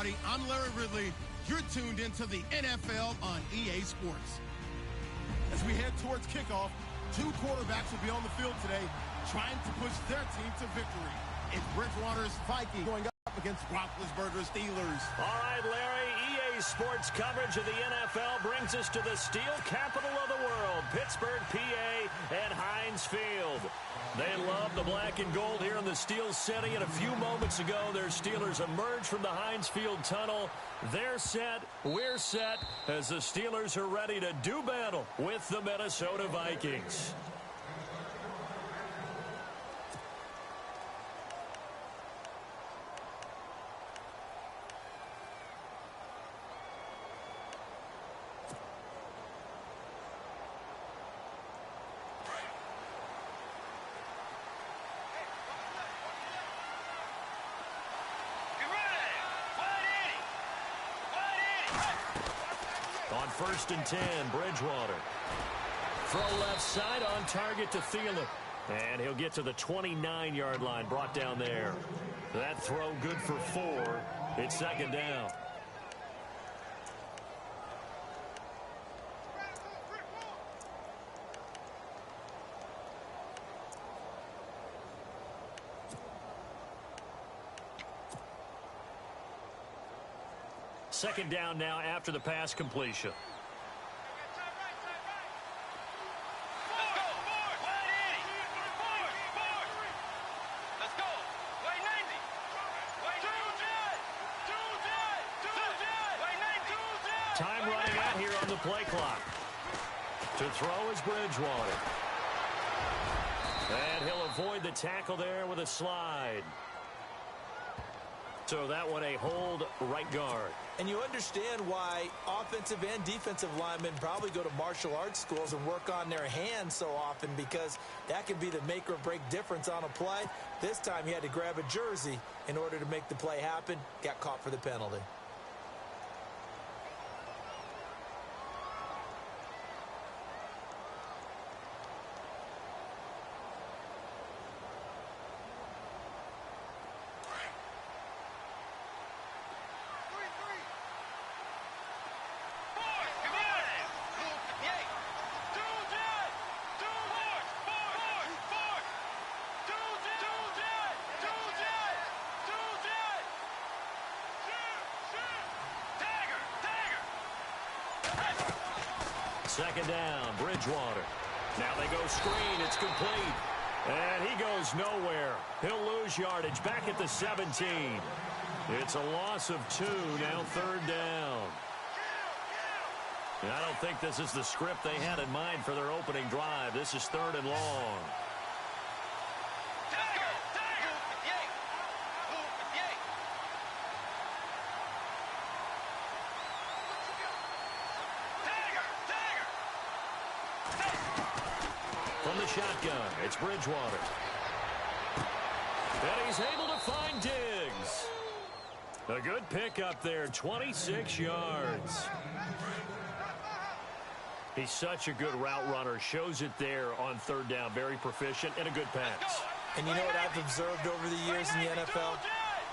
everybody. I'm Larry Ridley. You're tuned into the NFL on EA Sports. As we head towards kickoff, two quarterbacks will be on the field today trying to push their team to victory. It's Bridgewater's Vikings going up against Roethlisberger's Steelers. All right, Larry, EA Sports coverage of the NFL brings us to the steel capital of the world, Pittsburgh, PA, and Heinz Field. They love the black and gold here in the Steel City, and a few moments ago, their Steelers emerged from the Heinz Field tunnel. They're set, we're set, as the Steelers are ready to do battle with the Minnesota Vikings. On 1st and 10, Bridgewater. Throw left side on target to Thielen. And he'll get to the 29-yard line, brought down there. That throw good for 4. It's 2nd down. Second down now after the pass completion. Time running out here on the play clock. To throw is Bridgewater. And he'll avoid the tackle there with a slide. So that one a hold right guard. And you understand why offensive and defensive linemen probably go to martial arts schools and work on their hands so often, because that can be the make or break difference on a play. This time he had to grab a jersey in order to make the play happen. Got caught for the penalty. Second down, Bridgewater. Now they go screen. It's complete. And he goes nowhere. He'll lose yardage back at the 17. It's a loss of 2, now 3rd down. And I don't think this is the script they had in mind for their opening drive. This is 3rd and long. From the shotgun, it's Bridgewater. And he's able to find Diggs. A good pickup there, 26 yards. He's such a good route runner. Shows it there on 3rd down. Very proficient and a good pass. And you know what I've observed over the years in the NFL?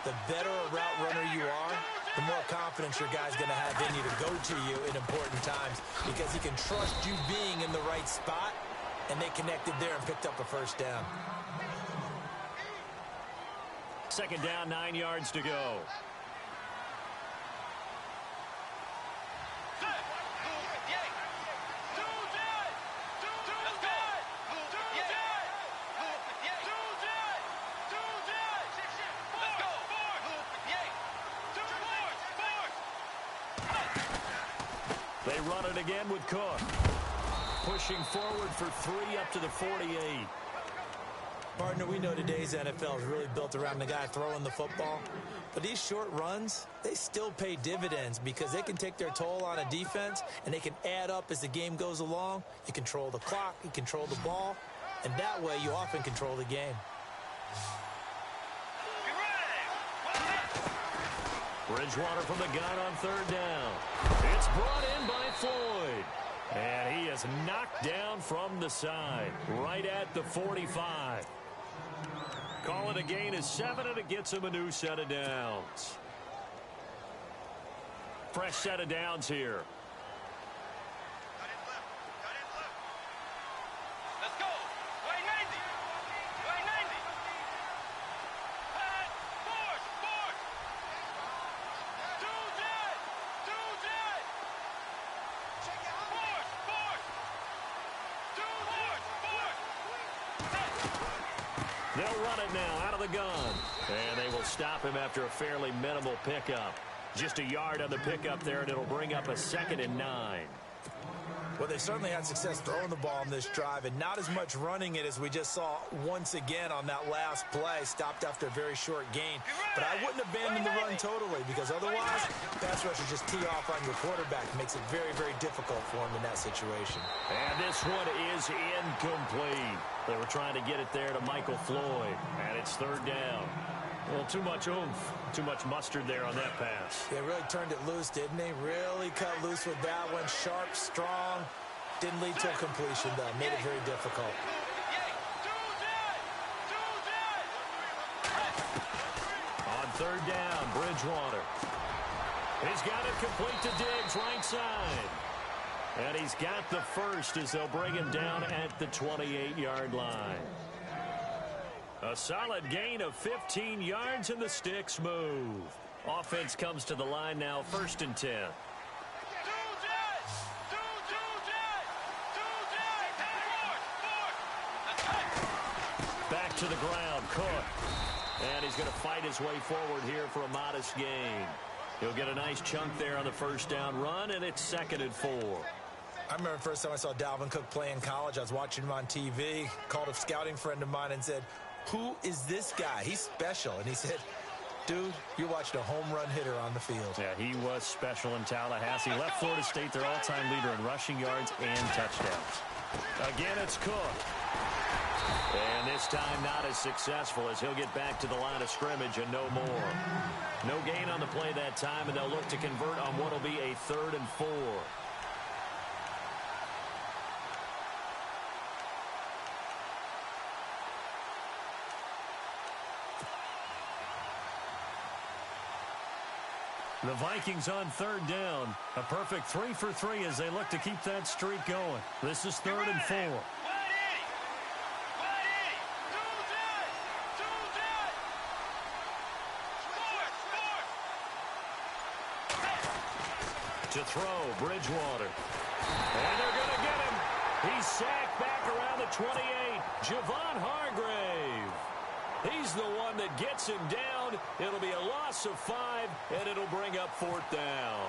The better a route runner you are, the more confidence your guy's going to have in you to go to you in important times, because he can trust you being in the right spot. And they connected there and picked up a 1st down. 2nd down, 9 yards to go. They run it again with Cook. Pushing forward for 3 up to the 48. Partner, we know today's NFL is really built around the guy throwing the football. But these short runs, they still pay dividends, because they can take their toll on a defense, and they can add up as the game goes along. You control the clock, you control the ball, and that way you often control the game. Bridgewater from the gun on 3rd down. It's brought in by Floyd. And he is knocked down from the side, right at the 45. Call it a gain of 7, and it gets him a new set of downs. Fresh set of downs here. Let's go. Right 90. Right 90. Force. Do that. Check it out. Force. Do force. They'll run it now out of the gun. And they will stop him after a fairly minimal pickup. Just a yard on the pickup there, and it'll bring up a 2nd and 9. Well, they certainly had success throwing the ball on this drive and not as much running it as we just saw once again on that last play. Stopped after a very short gain. But I wouldn't abandon the run totally because otherwise, pass rushers just tee off on your quarterback. It makes it very, very difficult for him in that situation. And this one is incomplete. They were trying to get it there to Michael Floyd, and it's 3rd down. Well, too much oomph, too much mustard there on that pass. They really turned it loose, didn't they? Really cut loose with that one. Sharp, strong. Didn't lead to a completion, though. Made it very difficult. On 3rd down, Bridgewater. He's got it complete to Diggs, right side. And he's got the first as they'll bring him down at the 28-yard line. A solid gain of 15 yards, and the sticks move. Offense comes to the line now, 1st and 10. Back to the ground, Cook. And he's going to fight his way forward here for a modest gain. He'll get a nice chunk there on the 1st down run, and it's 2nd and 4. I remember the first time I saw Dalvin Cook play in college. I was watching him on TV, called a scouting friend of mine and said, "Who is this guy? He's special." And he said, "Dude, you're watching a home run hitter on the field." Yeah, he was special in Tallahassee. Left Florida State their all-time leader in rushing yards and touchdowns. Again, it's Cook. And this time not as successful as he'll get back to the line of scrimmage and no more. No gain on the play that time, and they'll look to convert on what will be a 3rd and 4. The Vikings on 3rd down. A perfect 3 for 3 as they look to keep that streak going. This is 3rd and 4. To throw, Bridgewater. And they're going to get him. He's sacked back around the 28. Javon Hargrave. He's the one that gets him down. It'll be a loss of 5, and it'll bring up 4th down.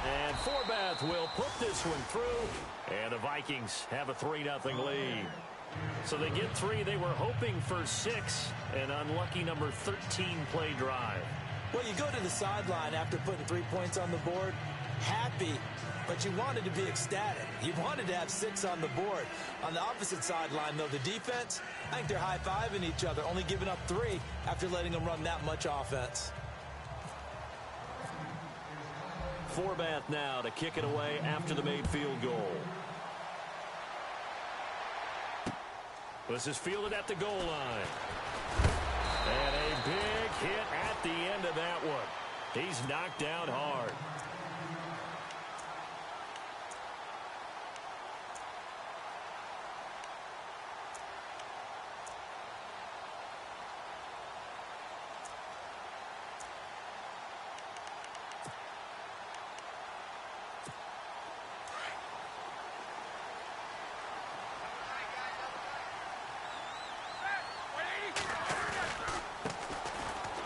And Forbath will put this one through, and the Vikings have a 3-0 lead. So they get 3. They were hoping for 6, an unlucky number 13 play drive. Well, you go to the sideline after putting 3 points on the board, happy, but you wanted to be ecstatic. You wanted to have 6 on the board. On the opposite sideline, though, the defense, I think they're high-fiving each other, only giving up 3 after letting them run that much offense. Forbath now to kick it away after the made field goal. This is fielded at the goal line. And a big hit at the end of that one. He's knocked down hard.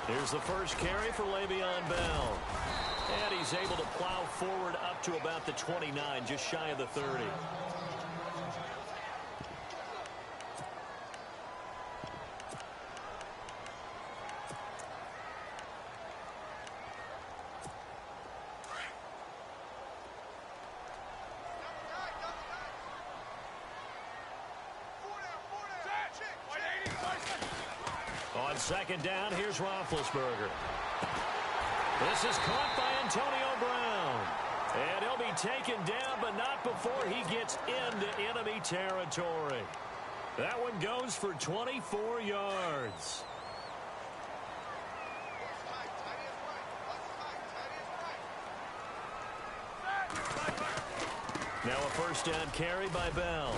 Here's the first carry for Le'Veon Bell. And he's able to plow forward up to about the 29, just shy of the 30. On 2nd down, here's Roethlisberger. This is caught by Antonio Brown. And he'll be taken down, but not before he gets into enemy territory. That one goes for 24 yards. first down carry by Bell.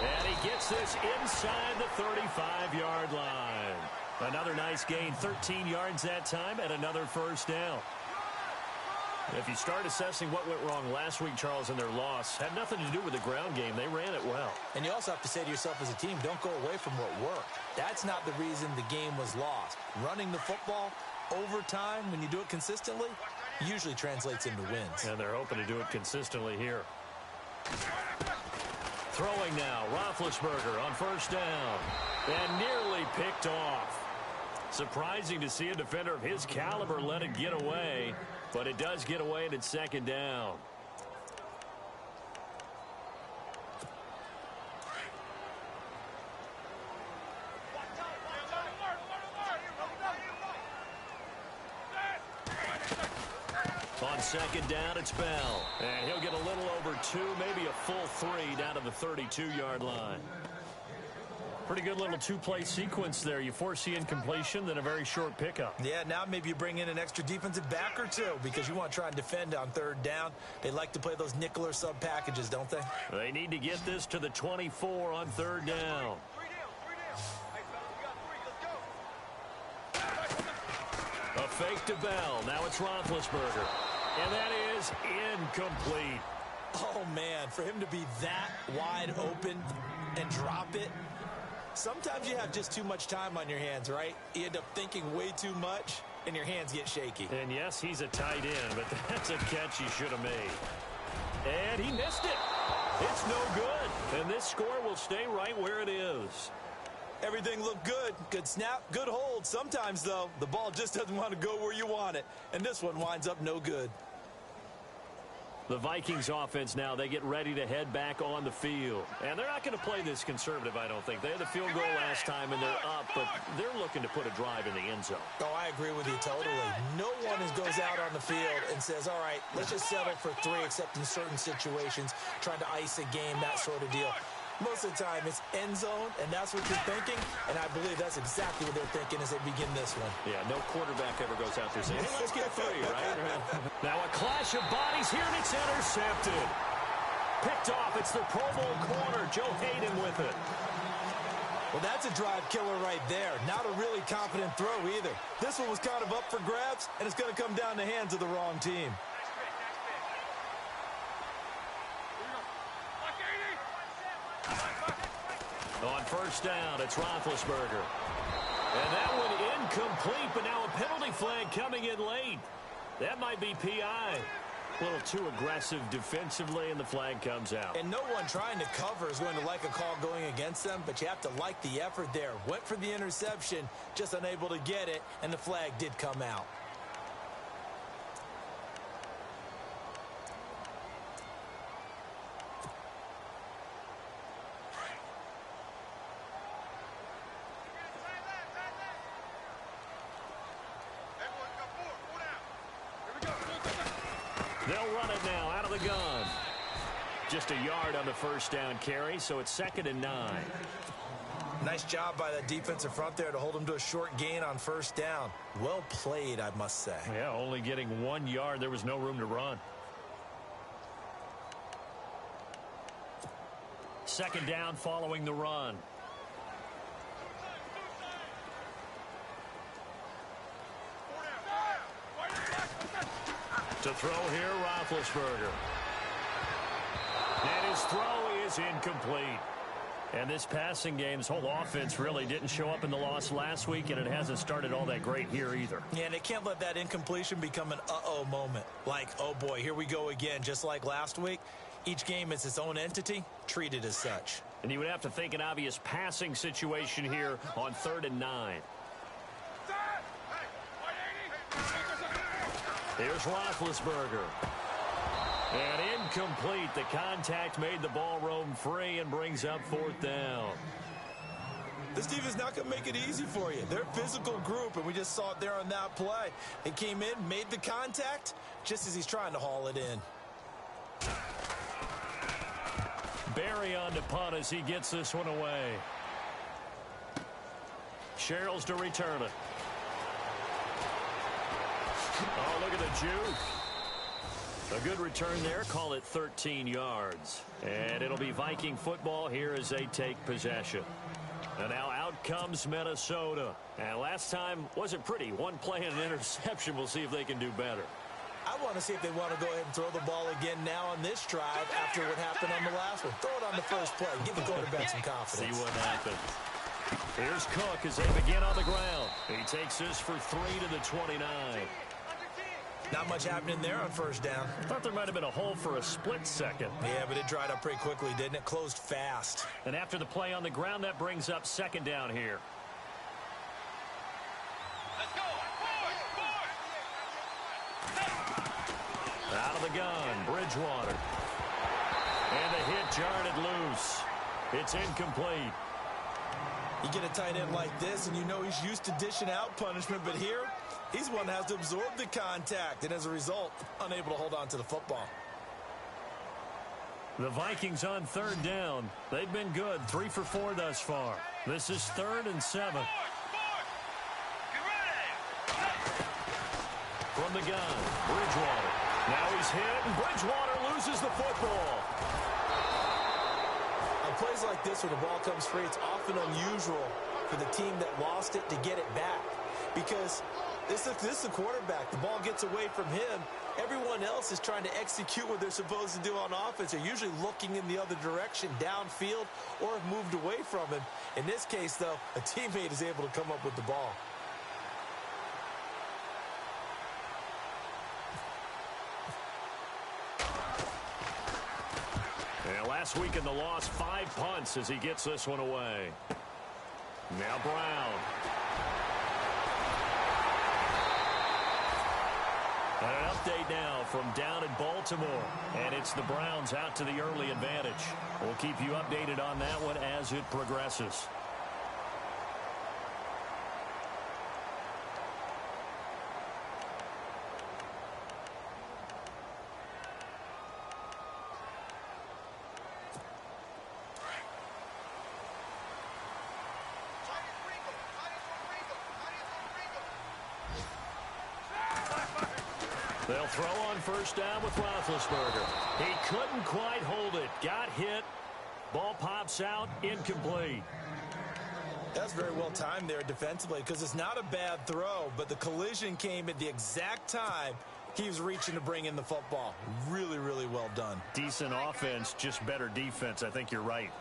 And he gets this inside the 35-yard line. Another nice gain, 13 yards that time, and another first down. If you start assessing what went wrong last week, Charles, in their loss, had nothing to do with the ground game. They ran it well. And you also have to say to yourself as a team, don't go away from what worked. That's not the reason the game was lost. Running the football over time, when you do it consistently, usually translates into wins. And they're hoping to do it consistently here. Throwing now, Roethlisberger on first down. And nearly picked off. Surprising to see a defender of his caliber let it get away. But it does get away, and it's second down. On second down, it's Bell. And he'll get a little over 2, maybe a full 3 down to the 32-yard line. Pretty good little two-play sequence there. You force the incompletion, then a very short pickup. Yeah, now maybe you bring in an extra defensive back or two because you want to try and defend on third down. They like to play those nickel or sub packages, don't they? They need to get this to the 24 on third down. A fake to Bell. Now it's Roethlisberger. And that is incomplete. Oh, man, for him to be that wide open and drop it. Sometimes you have just too much time on your hands, right? You end up thinking way too much, and your hands get shaky. And yes, he's a tight end, but that's a catch he should have made. And he missed it. It's no good. And this score will stay right where it is. Everything looked good. Good snap, good hold. Sometimes, though, the ball just doesn't want to go where you want it. And this one winds up no good. The Vikings offense now, they get ready to head back on the field. And they're not going to play this conservative, I don't think. They had the field goal last time, and they're up, but they're looking to put a drive in the end zone. Oh, I agree with you totally. No one goes out on the field and says, all right, let's just settle for 3, except in certain situations, trying to ice a game, that sort of deal. Most of the time, it's end zone, and that's what you're thinking, and I believe that's exactly what they're thinking as they begin this one. Yeah, no quarterback ever goes out there saying, hey, let's get 3, right? Now a clash of bodies here, and it's intercepted. Picked off. It's the Pro Bowl corner, Joe Hayden with it. Well, that's a drive killer right there. Not a really confident throw either. This one was kind of up for grabs, and it's going to come down the hands of the wrong team. On first down, it's Roethlisberger. And that one incomplete, but now a penalty flag coming in late. That might be PI. A little too aggressive defensively, and the flag comes out. And no one trying to cover is going to like a call going against them, but you have to like the effort there. Went for the interception, just unable to get it, and the flag did come out. They'll run it now out of the gun. Just a yard on the first down carry, so it's 2nd and 9. Nice job by that defensive front there to hold them to a short gain on first down. Well played, I must say. Yeah, only getting 1 yard. There was no room to run. 2nd down following the run. To throw here, Roethlisberger. And his throw is incomplete. And this passing game's whole offense really didn't show up in the loss last week, and it hasn't started all that great here either. Yeah, and they can't let that incompletion become an uh-oh moment. Like, oh boy, here we go again, just like last week. Each game is its own entity, treated as such. And you would have to think an obvious passing situation here on 3rd and 9. Here's Roethlisberger. And incomplete. The contact made the ball roam free and brings up 4th down. This team is not going to make it easy for you. They're a physical group, and we just saw it there on that play. They came in, made the contact, just as he's trying to haul it in. Barry on to punt as he gets this one away. Sherrills to return it. Oh, look at the juke. A good return there. Call it 13 yards. And it'll be Viking football here as they take possession. And now out comes Minnesota. And last time wasn't pretty. One play and an interception. We'll see if they can do better. I want to see if they want to go ahead and throw the ball again now on this drive after what happened on the last one. Throw it on the first play. Give the quarterback some confidence. See what happens. Here's Cook as they begin on the ground. He takes this for 3 to the 29. Not much happening there on first down. Thought there might have been a hole for a split second. Yeah, but it dried up pretty quickly, didn't it? Closed fast. And after the play on the ground, that brings up second down here. Let's go. Forward. Out of the gun, Bridgewater. And the hit jarred it loose. It's incomplete. You get a tight end like this, and you know he's used to dishing out punishment, but here, he's one that has to absorb the contact, and as a result, unable to hold on to the football. The Vikings on third down. They've been good, 3 for 4 thus far. This is 3rd and 7. From the gun, Bridgewater. Now he's hit, and Bridgewater loses the football. On plays like this where the ball comes free, it's often unusual for the team that lost it to get it back. Because this is a quarterback. The ball gets away from him. Everyone else is trying to execute what they're supposed to do on offense. They're usually looking in the other direction, downfield, or have moved away from him. In this case, though, a teammate is able to come up with the ball. And last week in the loss, 5 punts as he gets this one away. Now Brown. An update now from down in Baltimore. And it's the Browns out to the early advantage. We'll keep you updated on that one as it progresses. They'll throw on first down with Roethlisberger. He couldn't quite hold it. Got hit. Ball pops out. Incomplete. That's very well timed there defensively because it's not a bad throw, but the collision came at the exact time he was reaching to bring in the football. Really, really well done. Decent offense, just better defense. I think you're right.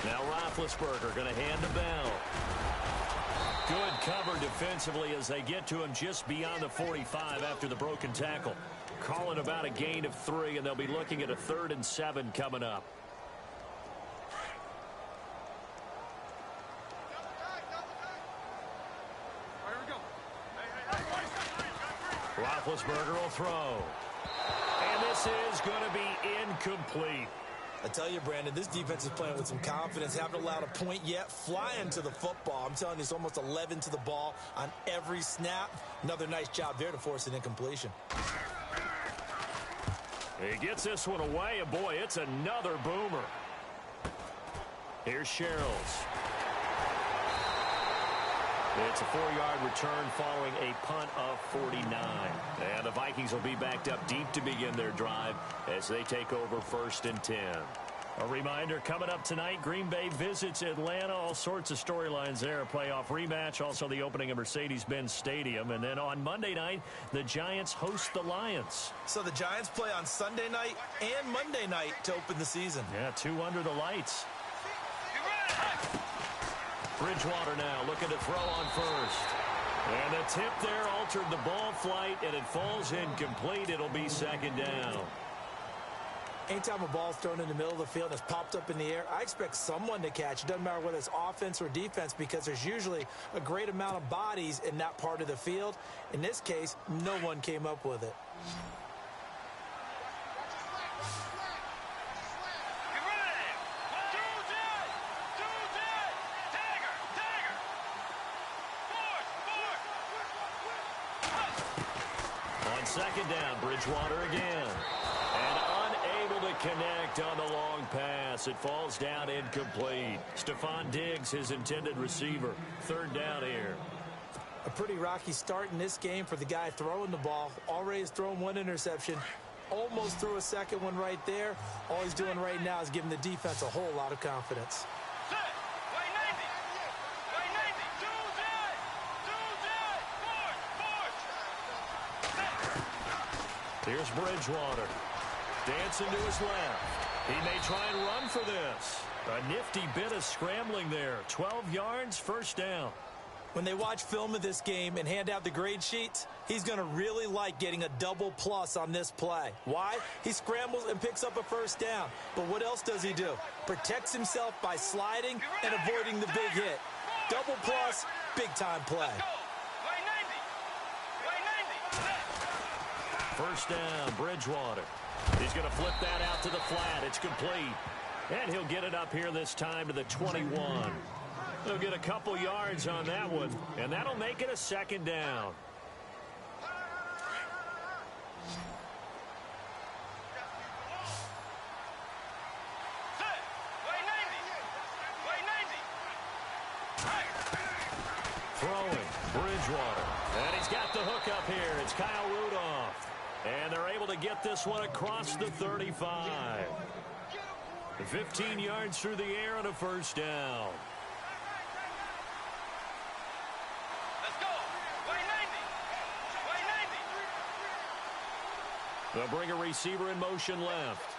Now Roethlisberger going to hand the bell. Good cover defensively as they get to him just beyond the 45 after the broken tackle. Calling about a gain of 3, and they'll be looking at a 3rd and 7 coming up. Roethlisberger will throw. And this is going to be incomplete. I tell you, Brandon, this defense is playing with some confidence. Haven't allowed a point yet. Flying to the football. I'm telling you, it's almost 11 to the ball on every snap. Another nice job there to force an incompletion. He gets this one away, and boy, it's another boomer. Here's Sherrills. It's a 4-yard return following a punt of 49. And the Vikings will be backed up deep to begin their drive as they take over 1st and 10. A reminder, coming up tonight, Green Bay visits Atlanta. All sorts of storylines there. A playoff rematch, also the opening of Mercedes-Benz Stadium. And then on Monday night, the Giants host the Lions. So the Giants play on Sunday night and Monday night to open the season. Yeah, 2 under the lights. Bridgewater now looking to throw on first. And the tip there altered the ball flight, and it falls incomplete. It'll be 2nd down. Anytime a ball's thrown in the middle of the field and it's popped up in the air, I expect someone to catch. It doesn't matter whether it's offense or defense because there's usually a great amount of bodies in that part of the field. In this case, no one came up with it. On 2nd down, Bridgewater again. And unable to connect on the long pass. It falls down incomplete. Stephon Diggs, his intended receiver. 3rd down here. A pretty rocky start in this game for the guy throwing the ball. Already has thrown one interception. Almost threw a second one right there. All he's doing right now is giving the defense a whole lot of confidence. Here's Bridgewater. Dancing to his left. He may try and run for this. A nifty bit of scrambling there. 12 yards, first down. When they watch film of this game and hand out the grade sheets, he's going to really like getting a double plus on this play. Why? He scrambles and picks up a first down. But what else does he do? Protects himself by sliding and avoiding the big hit. Double plus, big-time play. First down, Bridgewater. He's going to flip that out to the flat. It's complete. And he'll get it up here this time to the 21. He'll get a couple yards on that one, and that'll make it a second down. Throwing, Bridgewater. And he's got the hook up here. It's Kyle Rudolph. And they're able to get this one across the 35. 15 yards through the air and a first down. They'll bring a receiver in motion left.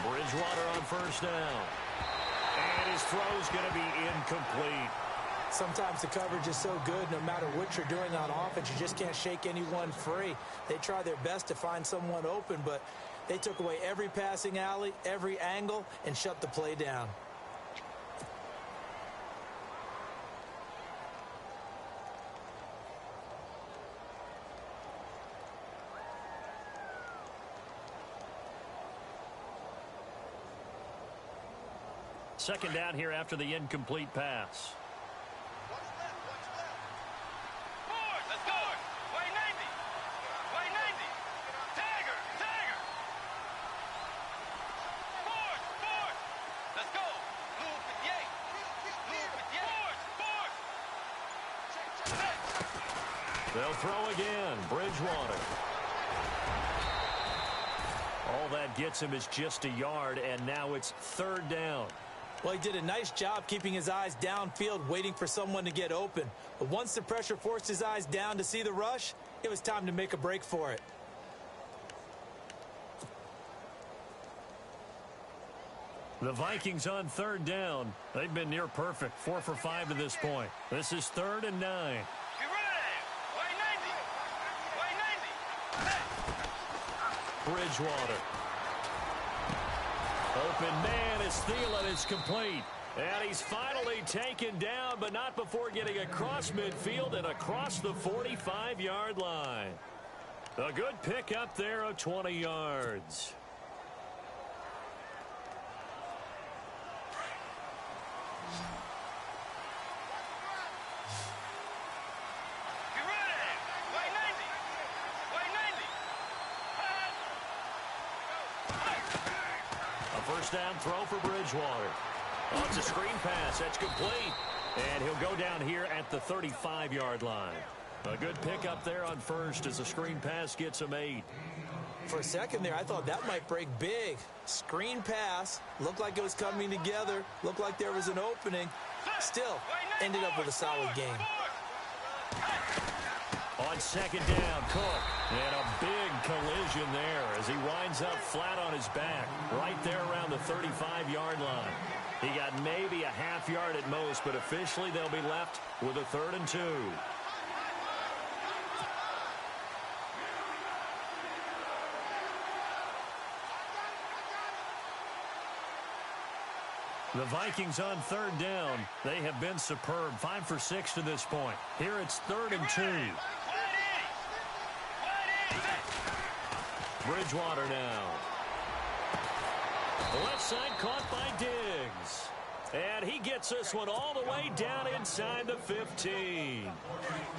Bridgewater on first down. And his throw's going to be incomplete. Sometimes the coverage is so good, no matter what you're doing on offense, you just can't shake anyone free. They try their best to find someone open, but they took away every passing alley, every angle, and shut the play down. Second down here after the incomplete pass. Let's go. Way 90. Way 90. Dagger. Force. Let's go. Blue 58. Blue 58. They'll throw again. Bridgewater. All that gets him is just a yard, and now it's third down. Well, he did a nice job keeping his eyes downfield, waiting for someone to get open. But once the pressure forced his eyes down to see the rush, it was time to make a break for it. The Vikings on third down. They've been near perfect. 4 for 5 to this point. This is 3rd and 9. Get ready. Way 90. Bridgewater. Open man is Thielen. It's complete. And he's finally taken down, but not before getting across midfield and across the 45-yard line. A good pick up there of 20 yards. Get ready. Way 90. First down throw for Bridgewater. Oh, it's a screen pass. That's complete. And he'll go down here at the 35-yard line. A good pickup there on first as the screen pass gets him 8. For a second there, I thought that might break big. Screen pass. Looked like it was coming together. Looked like there was an opening. Still, ended up with a solid game. On second down, Cook. And a big collision there as he winds up flat on his back right there around the 35-yard line. He got maybe a half yard at most, but officially they'll be left with a 3rd and 2. The Vikings on third down. They have been superb. 5 for 6 to this point. Here it's 3rd and 2. Bridgewater now. The left side caught by Diggs. And he gets this one all the way down inside the 15.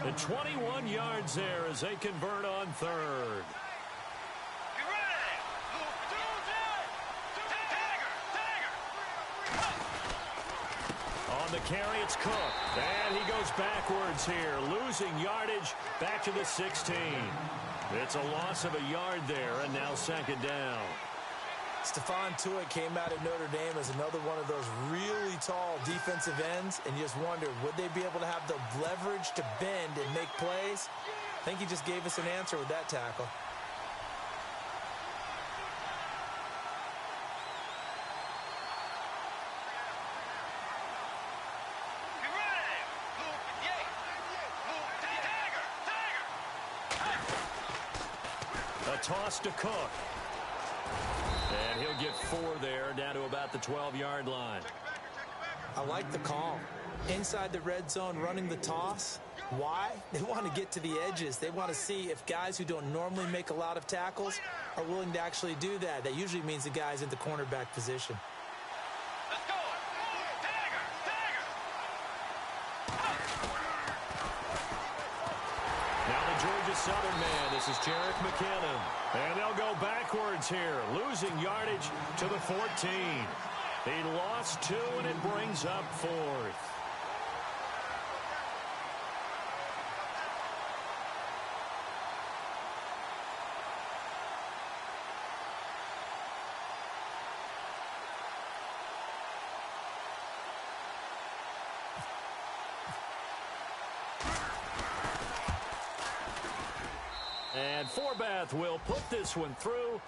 And 21 yards there as they convert on third. carry. It's Cook. And he goes backwards here, losing yardage back to the 16. It's a loss of a yard there, and now second down. Stephon Tuitt came out of Notre Dame as another one of those really tall defensive ends, and you just wonder, would they be able to have the leverage to bend and make plays? I think he just gave us an answer with that tackle. A toss to Cook. And he'll get 4 there, down to about the 12-yard line. I like the call. Inside the red zone, running the toss. Why? They want to get to the edges. They want to see if guys who don't normally make a lot of tackles are willing to actually do that. That usually means the guy's in the cornerback position. Let's go. Dagger. Now the Georgia Southern man. This is Jerick McKinnon. And they'll go backwards here, losing yardage to the 14. He lost 2, and it brings up 4th. And Forbath will put this one through,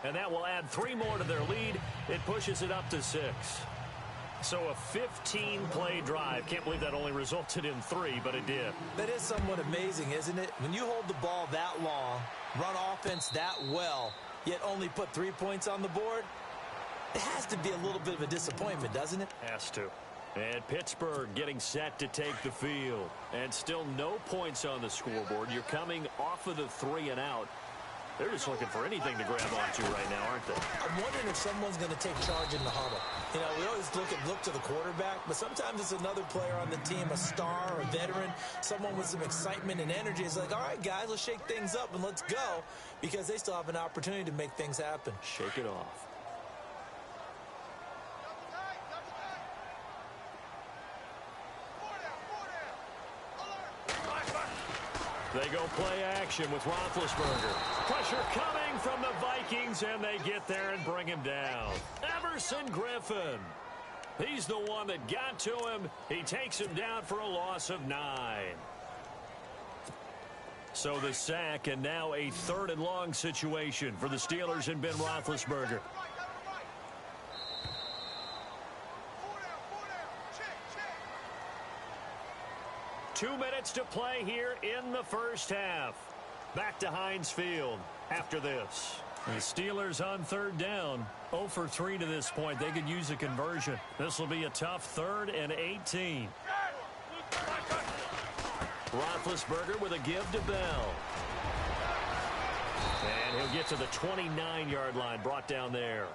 and that will add 3 more to their lead. It pushes it up to 6. So a 15-play drive. Can't believe that only resulted in 3, but it did. That is somewhat amazing, isn't it? When you hold the ball that long, run offense that well, yet only put 3 points on the board, it has to be a little bit of a disappointment, doesn't it? Has to. And Pittsburgh getting set to take the field. And still no points on the scoreboard. You're coming off of the 3 and out. They're just looking for anything to grab onto right now, aren't they? I'm wondering if someone's going to take charge in the huddle. You know, we always look to the quarterback, but sometimes it's another player on the team, a star, a veteran, someone with some excitement and energy. It's like, all right, guys, let's shake things up and let's go, because they still have an opportunity to make things happen. Shake it off. They go play action with Roethlisberger. Pressure coming from the Vikings, and they get there and bring him down. Everson Griffin. He's the one that got to him. He takes him down for a loss of 9. So the sack, and now a 3rd and long situation for the Steelers and Ben Roethlisberger. Two minutes to play here in the first half. Back to Heinz Field after this. The Steelers on 3rd down. 0 for 3 to this point. They could use a conversion. This will be a tough 3rd and 18. Roethlisberger with a give to Bell. And he'll get to the 29-yard line, brought down there.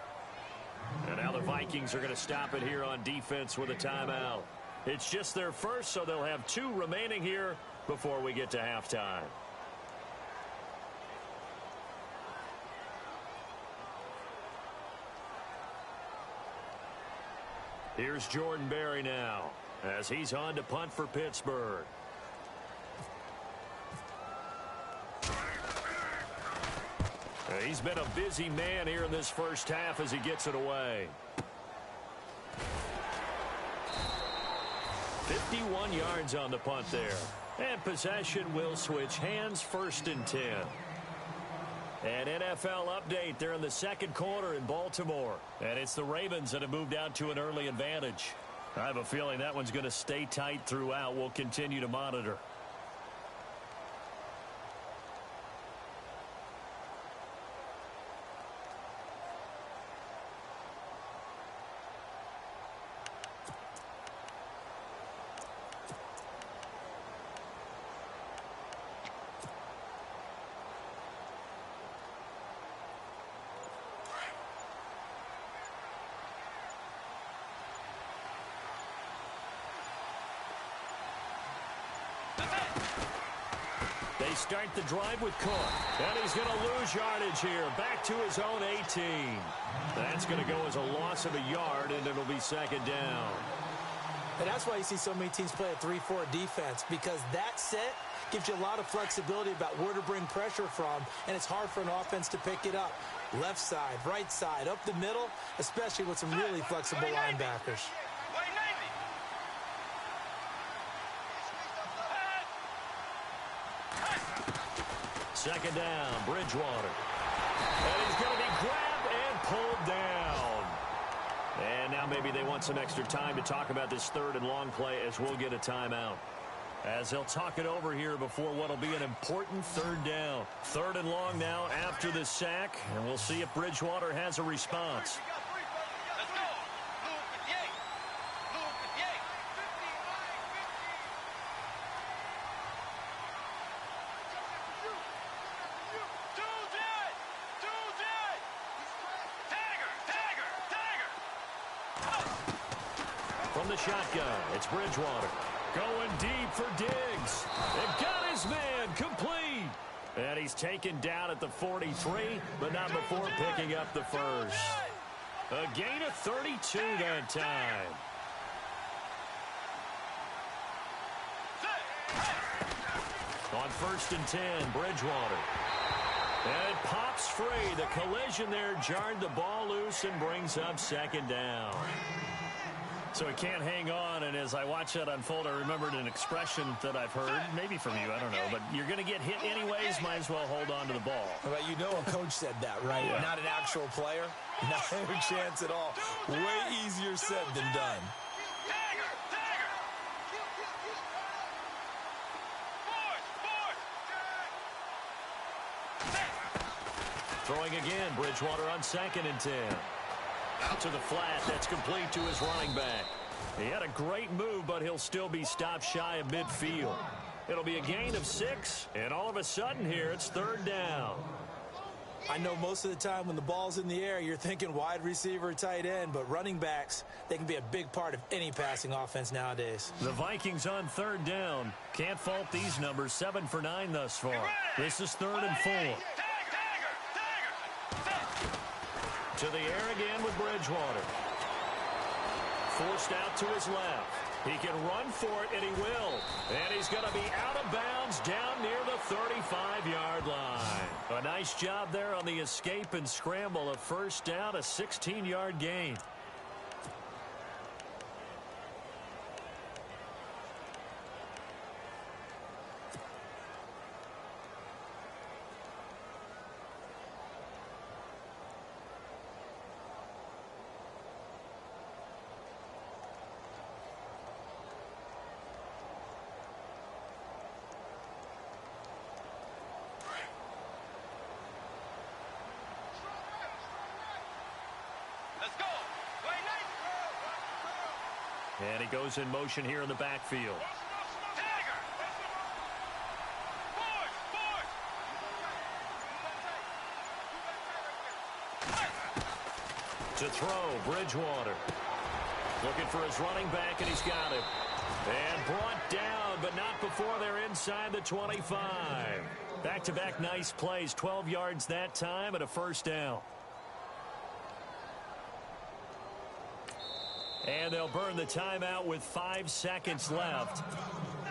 And now the Vikings are going to stop it here on defense with a timeout. It's just their first, so they'll have 2 remaining here before we get to halftime. Here's Jordan Berry now as he's on to punt for Pittsburgh. He's been a busy man here in this first half as he gets it away. 51 yards on the punt there. And possession will switch hands, 1st and 10. An NFL update there in the 2nd quarter in Baltimore. And it's the Ravens that have moved out to an early advantage. I have a feeling that one's going to stay tight throughout. We'll continue to monitor. They start the drive with Cook. And he's going to lose yardage here. Back to his own 18. That's going to go as a loss of a yard, and it'll be 2nd down. And that's why you see so many teams play a 3-4 defense, because that set gives you a lot of flexibility about where to bring pressure from, and it's hard for an offense to pick it up. Left side, right side, up the middle, especially with some really flexible linebackers. Second down, Bridgewater. And he's going to be grabbed and pulled down. And now maybe they want some extra time to talk about this third and long play, as we'll get a timeout. As they'll talk it over here before what will be an important third down. Third and long now after the sack, and we'll see if Bridgewater has a response. From the shotgun, it's Bridgewater. Going deep for Diggs. They've got his man complete. And he's taken down at the 43, but not before picking up the first. A gain of 32 that time. On 1st and 10, Bridgewater. And it pops free. The collision there jarred the ball loose and brings up second down. So he can't hang on, and as I watch that unfold, I remembered an expression that I've heard, maybe from you, I don't know, but you're going to get hit anyways, might as well hold on to the ball. But you know a coach said that, right? Yeah. Not an actual player. Not a chance at all. Way easier said than done. Throwing again, Bridgewater on 2nd and 10. Out to the flat, that's complete to his running back. He had a great move, but he'll still be stopped shy of midfield. It'll be a gain of 6, and all of a sudden here, it's third down. I know most of the time when the ball's in the air, you're thinking wide receiver, tight end, but running backs, they can be a big part of any passing offense nowadays. The Vikings on third down. Can't fault these numbers, 7 for 9 thus far. This is 3rd and 4. To the air again with Bridgewater. Forced out to his left. He can run for it, and he will. And he's going to be out of bounds down near the 35-yard line. A nice job there on the escape and scramble. A first down, a 16-yard gain. And he goes in motion here in the backfield. To throw, Bridgewater. Looking for his running back, and he's got it. And brought down, but not before they're inside the 25. Back-to-back nice plays, 12 yards that time, and a first down. And they'll burn the timeout with 5 seconds left.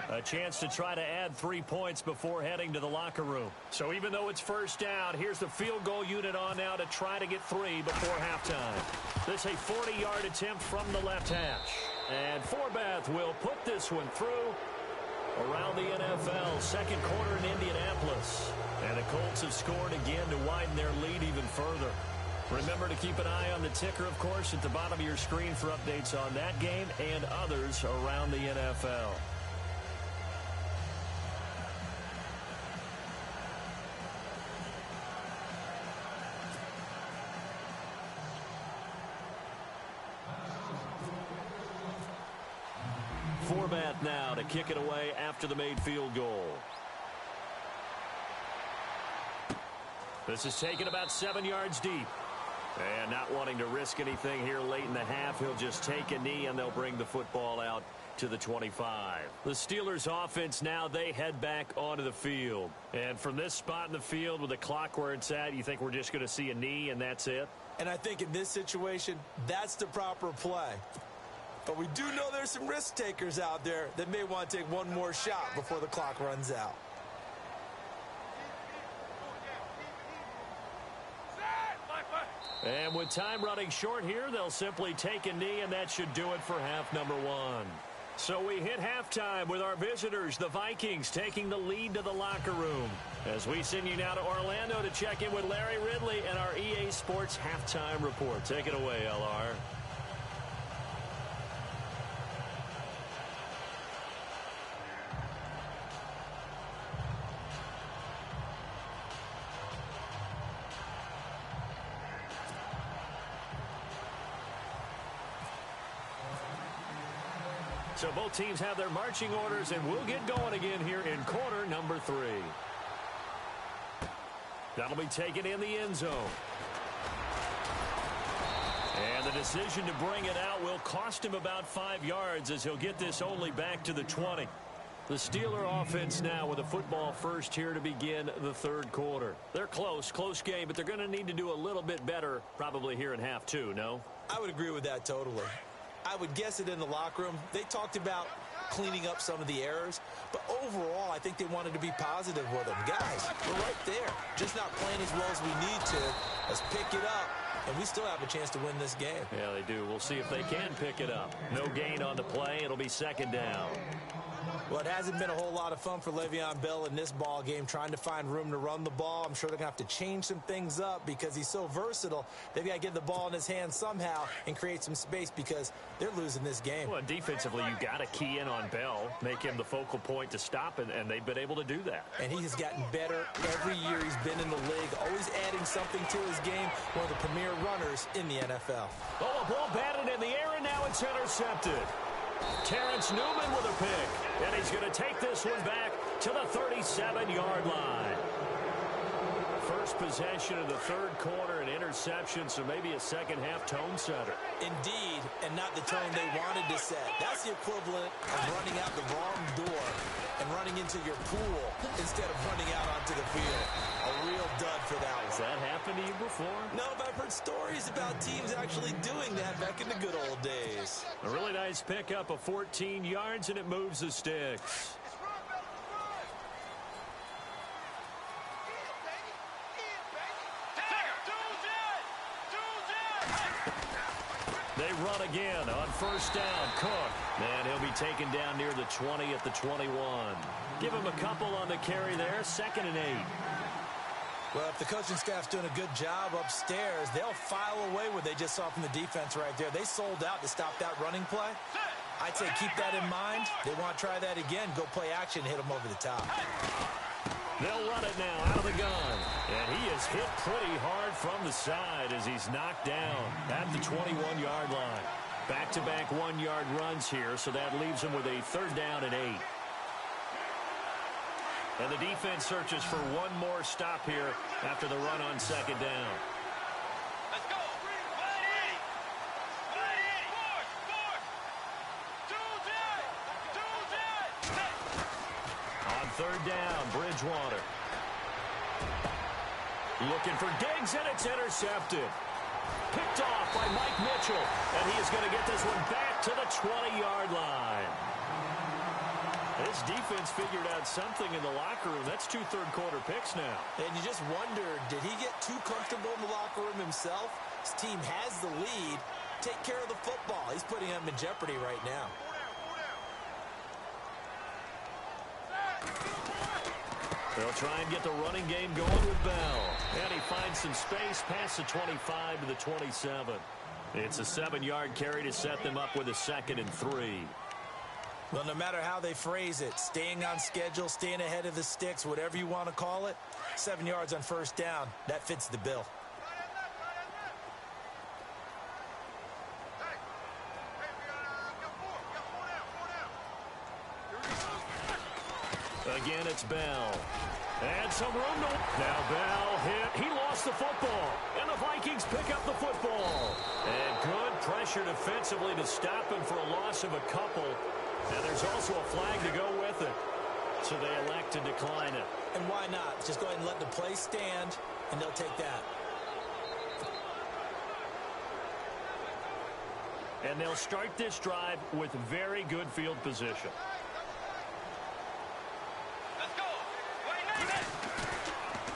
A chance to try to add 3 points before heading to the locker room. So even though it's first down, here's the field goal unit on now to try to get 3 before halftime. This is a 40-yard attempt from the left hash. And Forbath will put this one through. Around the NFL, second quarter in Indianapolis. And the Colts have scored again to widen their lead even further. Remember to keep an eye on the ticker, of course, at the bottom of your screen for updates on that game and others around the NFL. Forbath now to kick it away after the made field goal. This is taken about 7 yards deep. And not wanting to risk anything here late in the half, he'll just take a knee and they'll bring the football out to the 25. The Steelers offense now, they head back onto the field. And from this spot in the field with the clock where it's at, you think we're just going to see a knee and that's it? And I think in this situation, that's the proper play. But we do know there's some risk takers out there that may want to take one more shot before the clock runs out. And with time running short here, they'll simply take a knee, and that should do it for half number one. So we hit halftime with our visitors, the Vikings, taking the lead to the locker room. As we send you now to Orlando to check in with Larry Ridley and our EA Sports halftime report. Take it away, LR. So both teams have their marching orders, and we'll get going again here in quarter number 3. That'll be taken in the end zone. And the decision to bring it out will cost him about 5 yards, as he'll get this only back to the 20. The Steeler offense now with a football first here to begin the third quarter. They're close game, but they're going to need to do a little bit better probably here in half 2, no? I would agree with that totally. I would guess it in the locker room. They talked about cleaning up some of the errors, but overall, I think they wanted to be positive with them. Guys, we're right there. Just not playing as well as we need to. Let's pick it up, and we still have a chance to win this game. Yeah, they do. We'll see if they can pick it up. No gain on the play. It'll be second down. Well, it hasn't been a whole lot of fun for Le'Veon Bell in this ball game, trying to find room to run the ball. I'm sure they're going to have to change some things up because he's so versatile. They've got to get the ball in his hands somehow and create some space because they're losing this game. Well, defensively, you got to key in on Bell, make him the focal point to stop, and they've been able to do that. And he has gotten better every year he's been in the league, always adding something to his game, one of the premier runners in the NFL. Oh, a ball batted in the air, and now it's intercepted. Terrence Newman with a pick, and he's going to take this one back to the 37-yard line. First possession of the third quarter, an interception, so maybe a second-half tone setter. Indeed, and not the tone they wanted to set. That's the equivalent of running out the wrong door and running into your pool instead of running out onto the field. A real dud for that one. Has that happened to you before? No, but I've heard stories about teams actually doing that back in the good old days. A really nice pickup of 14 yards, and it moves the sticks. They run again on first down. Cook. And he'll be taken down near the 20 at the 21. Give him a couple on the carry there. 2nd and 8. Well, if the coaching staff's doing a good job upstairs, they'll file away what they just saw from the defense right there. They sold out to stop that running play. I'd say keep that in mind. They want to try that again. Go play action, hit them over the top. They'll run it now out of the gun. And he is hit pretty hard from the side as he's knocked down at the 21-yard line. Back-to-back 1-yard runs here, so that leaves him with a 3rd down and 8. And the defense searches for one more stop here after the run on 2nd down. Let's go. On 3rd down, Bridgewater. Looking for Diggs, and it's intercepted. Picked off by Mike Mitchell, and he is going to get this one back to the 20-yard line. This defense figured out something in the locker room. That's 2 third-quarter picks now. And you just wonder, did he get too comfortable in the locker room himself? His team has the lead. Take care of the football. He's putting them in jeopardy right now. They'll try and get the running game going with Bell. And he finds some space past the 25 to the 27. It's a 7-yard carry to set them up with a 2nd and 3. Well, no matter how they phrase it, staying on schedule, staying ahead of the sticks, whatever you want to call it, 7 yards on first down, that fits the bill. Again, it's Bell. And some room to... Now Bell hit. He lost the football. And the Vikings pick up the football. And good pressure defensively to stop him for a loss of a couple. And there's also a flag to go with it. So they elect to decline it. And why not? Just go ahead and let the play stand, and they'll take that. And they'll start this drive with very good field position. Let's go.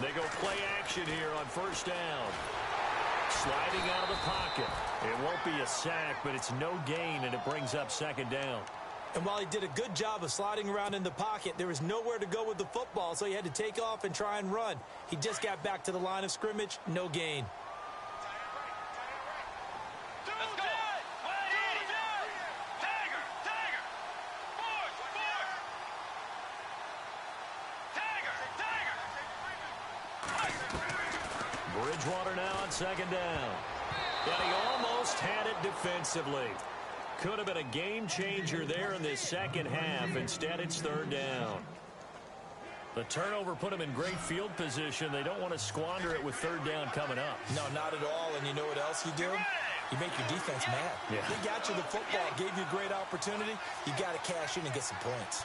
They go play action here on first down. Sliding out of the pocket. It won't be a sack, but it's no gain, and it brings up second down. And while he did a good job of sliding around in the pocket, there was nowhere to go with the football, so he had to take off and try and run. He just got back to the line of scrimmage, no gain. Let's go. Tiger. Force. Tiger. Bridgewater now on second down. And he almost had it defensively. Could have been a game changer there in this second half. Instead, it's third down. The turnover put them in great field position. They don't want to squander it with third down coming up. No, not at all. And you know what else you do? You make your defense mad. Yeah. They got you the football, gave you a great opportunity. You got to cash in and get some points.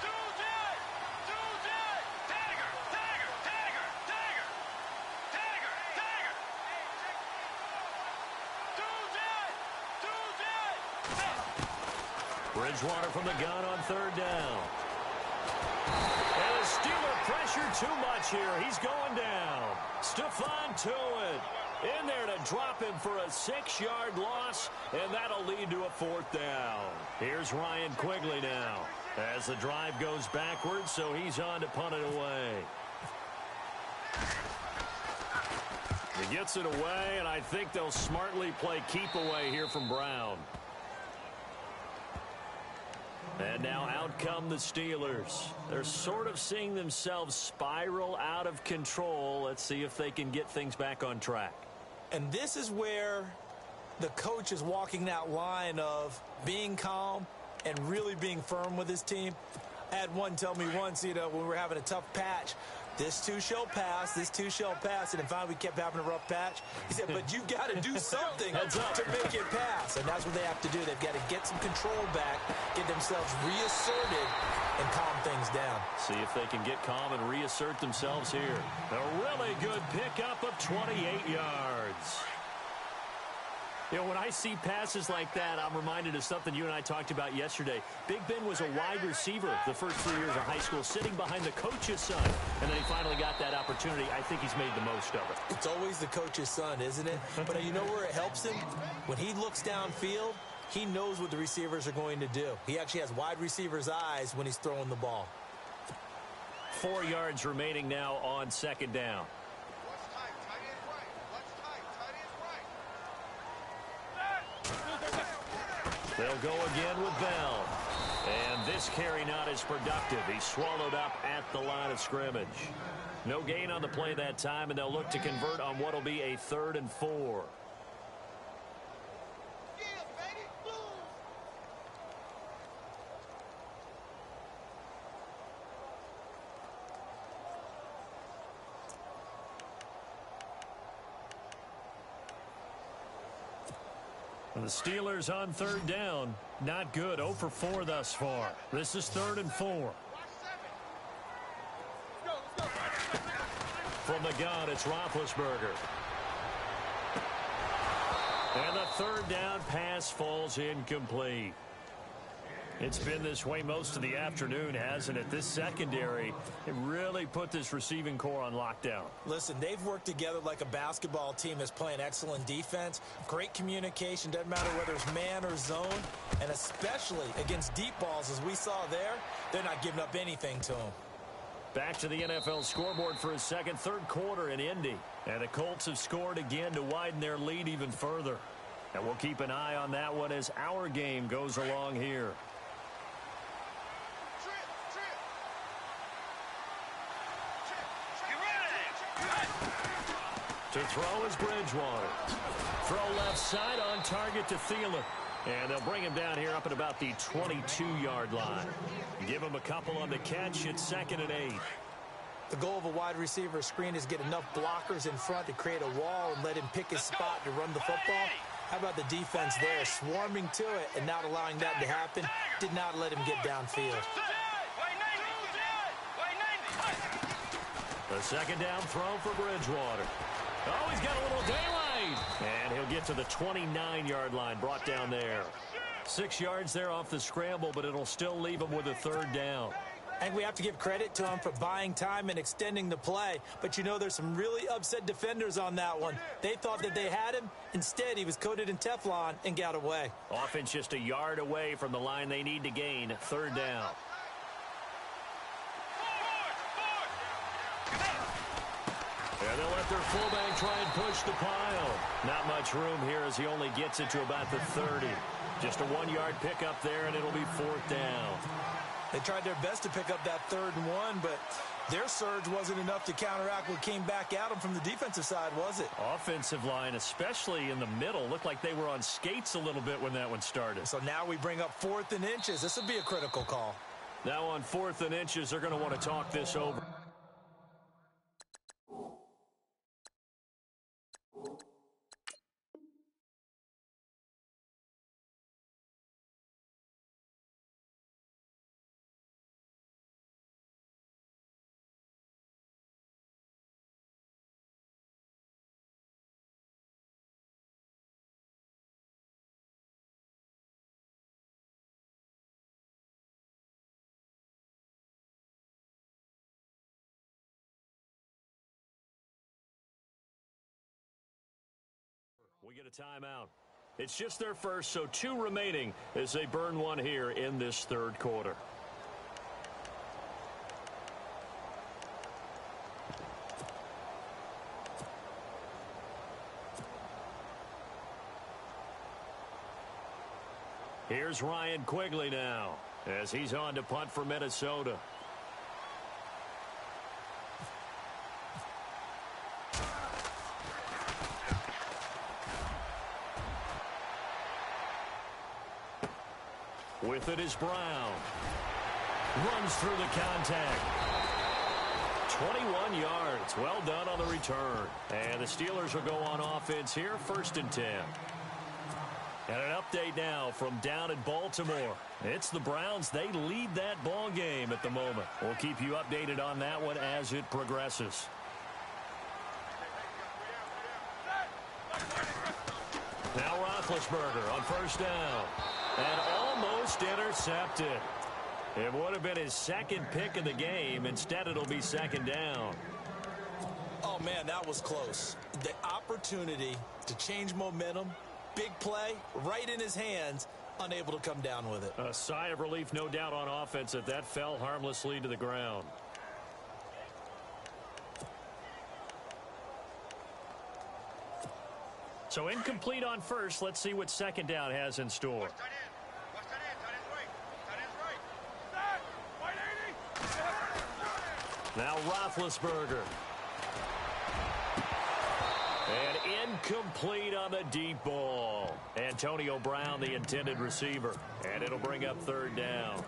Bridgewater from the gun on third down. And the Steeler pressure too much here. He's going down. Stephon Tuitt in there to drop him for a 6-yard loss, and that'll lead to a fourth down. Here's Ryan Quigley now as the drive goes backwards, so he's on to punt it away. He gets it away, and I think they'll smartly play keep away here from Brown. And now out come the Steelers. They're sort of seeing themselves spiral out of control. Let's see if they can get things back on track. And this is where the coach is walking that line of being calm and really being firm with his team. I had one tell me once, when we were having a tough patch, this too shall pass, this too shall pass. And then finally we kept having a rough patch. He said, but you got to do something to make it pass. And that's what they have to do. They've got to get some control back, get themselves reasserted, and calm things down. See if they can get calm and reassert themselves here. A really good pickup of 28 yards. When I see passes like that, I'm reminded of something you and I talked about yesterday. Big Ben was a wide receiver the first 3 years of high school, sitting behind the coach's son. And then he finally got that opportunity. I think he's made the most of it. It's always the coach's son, isn't it? But you know where it helps him? When he looks downfield, he knows what the receivers are going to do. He actually has wide receivers' eyes when he's throwing the ball. 4 yards remaining now on second down. They'll go again with Bell. And this carry not as productive. He's swallowed up at the line of scrimmage. No gain on the play that time, and they'll look to convert on what will be a 3rd and 4. The Steelers on third down. Not good. 0 for 4 thus far. This is 3rd and 4. From the gun, it's Roethlisberger. And the third down pass falls incomplete. It's been this way most of the afternoon, hasn't it? This secondary, it really put this receiving core on lockdown. Listen, they've worked together like a basketball team that's playing excellent defense. Great communication, doesn't matter whether it's man or zone. And especially against deep balls, as we saw there, they're not giving up anything to them. Back to the NFL scoreboard for a third quarter in Indy. And the Colts have scored again to widen their lead even further. And we'll keep an eye on that one as our game goes along here. To throw is Bridgewater. Throw left side on target to Thielen. And they'll bring him down here up at about the 22-yard line. Give him a couple on the catch. It's 2nd and 8. The goal of a wide receiver screen is get enough blockers in front to create a wall and let him pick his spot to run the football. How about the defense there, swarming to it and not allowing that to happen? Did not let him get downfield. The second down throw for Bridgewater. Oh, he's got a little daylight. And he'll get to the 29-yard line, brought down there. 6 yards there off the scramble, but it'll still leave them with a third down. And we have to give credit to him for buying time and extending the play. But, you know, there's some really upset defenders on that one. They thought that they had him. Instead, he was coated in Teflon and got away. Offense just a yard away from the line they need to gain. Third down. And they'll let their fullback try and push the pile. Not much room here as he only gets it to about the 30. Just a 1-yard pickup there, and it'll be fourth down. They tried their best to pick up that 3rd and 1, but their surge wasn't enough to counteract what came back at them from the defensive side, was it? Offensive line, especially in the middle, looked like they were on skates a little bit when that one started. So now we bring up 4th and inches. This would be a critical call. Now on 4th and inches, they're going to want to talk this over. We get a timeout. It's just their first, so 2 remaining as they burn one here in this third quarter. Here's Ryan Quigley now as he's on to punt for Minnesota. With it is Brown. Runs through the contact. 21 yards. Well done on the return. And the Steelers will go on offense here, 1st and 10. And an update now from down in Baltimore. It's the Browns. They lead that ball game at the moment. We'll keep you updated on that one as it progresses. Now Roethlisberger on 1st down. And almost intercepted. It would have been his 2nd pick of the game. Instead, it'll be 2nd down. Oh, man, that was close. The opportunity to change momentum, big play, right in his hands, unable to come down with it. A sigh of relief, no doubt, on offense that fell harmlessly to the ground. So incomplete on first. Let's see what 2nd down has in store. Now Roethlisberger. And incomplete on the deep ball. Antonio Brown, the intended receiver. And it'll bring up 3rd down.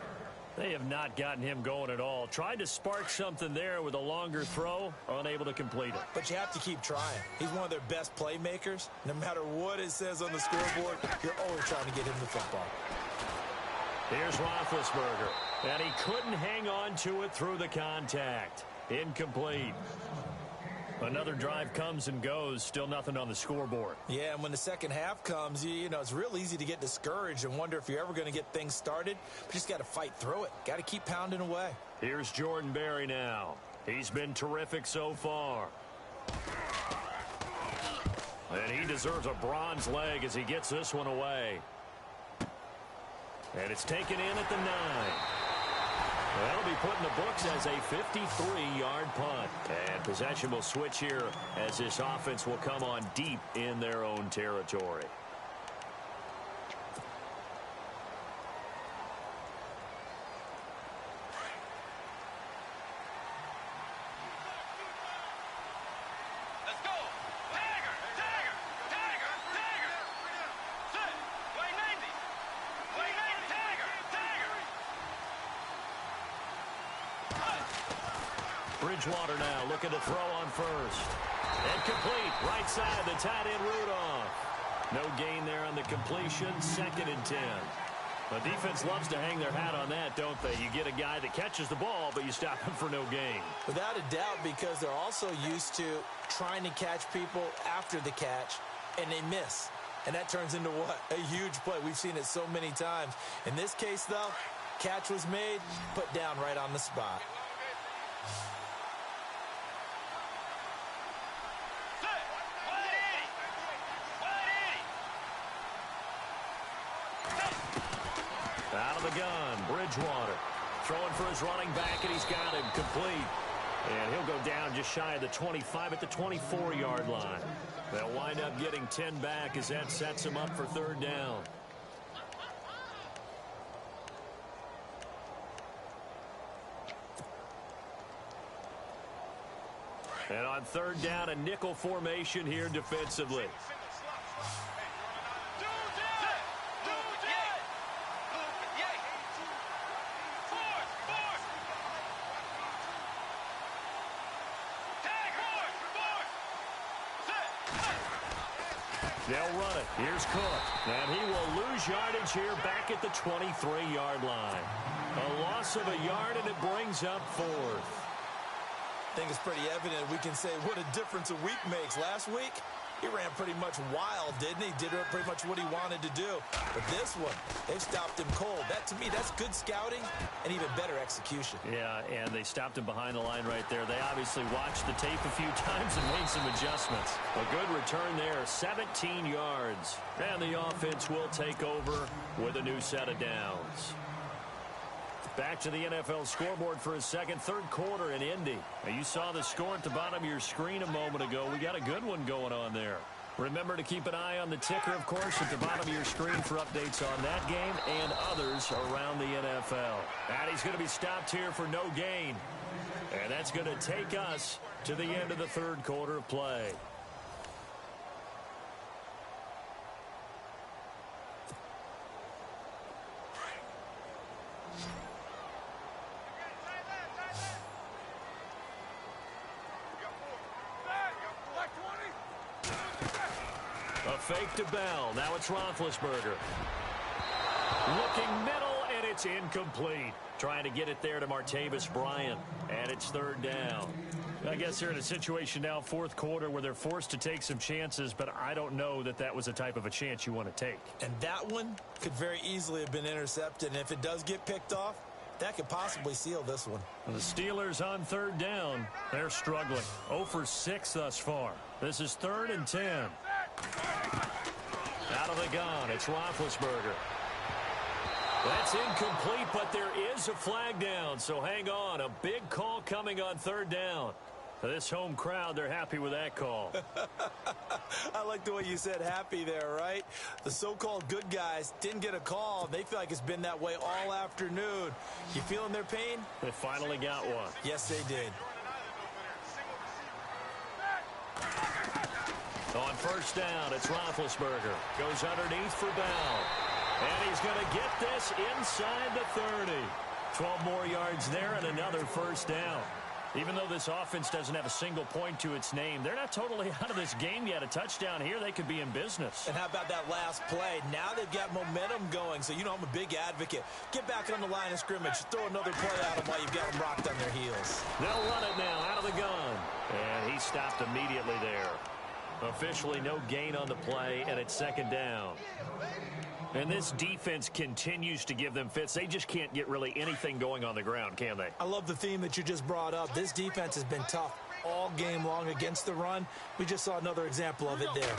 They have not gotten him going at all. Tried to spark something there with a longer throw. Unable to complete it. But you have to keep trying. He's one of their best playmakers. No matter what it says on the scoreboard, you're always trying to get him the football. Here's Roethlisberger. And he couldn't hang on to it through the contact. Incomplete. Another drive comes and goes. Still nothing on the scoreboard. Yeah, and when the second half comes, you know, it's real easy to get discouraged and wonder if you're ever going to get things started. But you just got to fight through it. Got to keep pounding away. Here's Jordan Berry now. He's been terrific so far. And he deserves a bronze leg as he gets this one away. And it's taken in at the 9. That'll be put in the books as a 53-yard punt. And possession will switch here as this offense will come on deep in their own territory. Let's go. Tiger, Tiger, Tiger, Tiger. Sit. Play 90. Play 90. Tiger, Tiger. Bridgewater now looking to throw on first. And complete. Right side, the tight end Rudolph. No gain there on the completion. 2nd and 10. The defense loves to hang their hat on that, don't they? You get a guy that catches the ball, but you stop him for no gain. Without a doubt, because they're also used to trying to catch people after the catch, and they miss. and that turns into what? A huge play. We've seen it so many times. In this case, though, catch was made, put down right on the spot. Out of the gun, Bridgewater. Throwing for his running back, and he's got him complete. And he'll go down just shy of the 25 at the 24-yard line. They'll wind up getting 10 back as that sets him up for third down. And on third down, a nickel formation here defensively. They'll run it. Here's Cook. And he will lose yardage here back at the 23-yard line. A loss of a yard, and it brings up fourth. I think it's pretty evident we can say what a difference a week makes. Last week, he ran pretty much wild, didn't he? Did pretty much what he wanted to do. But this one, they've stopped him cold. That, to me, that's good scouting and even better execution. Yeah, and they stopped him behind the line right there. They obviously watched the tape a few times and made some adjustments. A good return there, 17 yards. And the offense will take over with a new set of downs. Back to the NFL scoreboard for a second, third quarter in Indy. Now, you saw the score at the bottom of your screen a moment ago. We got a good one going on there. Remember to keep an eye on the ticker, of course, at the bottom of your screen for updates on that game and others around the NFL. And he's going to be stopped here for no gain. And that's going to take us to the end of the third quarter of play. Fake to Bell. Now it's Roethlisberger. Looking middle, and it's incomplete. Trying to get it there to Martavis Bryant. And it's third down. I guess they're in a situation now, fourth quarter, where they're forced to take some chances, but I don't know that that was the type of a chance you want to take. And that one could very easily have been intercepted. And if it does get picked off, that could possibly seal this one. The Steelers on third down. They're struggling. 0 for 6 thus far. This is 3rd and 10. Out of the gun, it's Roethlisberger. That's incomplete, but there is a flag down, so hang on. A big call coming on third down. This home crowd, they're happy with that call. I like the way you said happy there, right? The so-called good guys didn't get a call. They feel like it's been that way all afternoon. You feeling their pain? They finally got one. Yes, they did. On first down, it's Roethlisberger. Goes underneath for Bell. And he's going to get this inside the 30. 12 more yards there and another first down. Even though this offense doesn't have a single point to its name, they're not totally out of this game yet. A touchdown here, they could be in business. And how about that last play? Now they've got momentum going, so you know I'm a big advocate. Get back on the line of scrimmage. Throw another play at them while you've got them rocked on their heels. They'll run it now out of the gun. And he stopped immediately there. Officially no gain on the play, and it's second down. And this defense continues to give them fits. They just can't get really anything going on the ground, can they? I love the theme that you just brought up. This defense has been tough all game long against the run. We just saw another example of it there.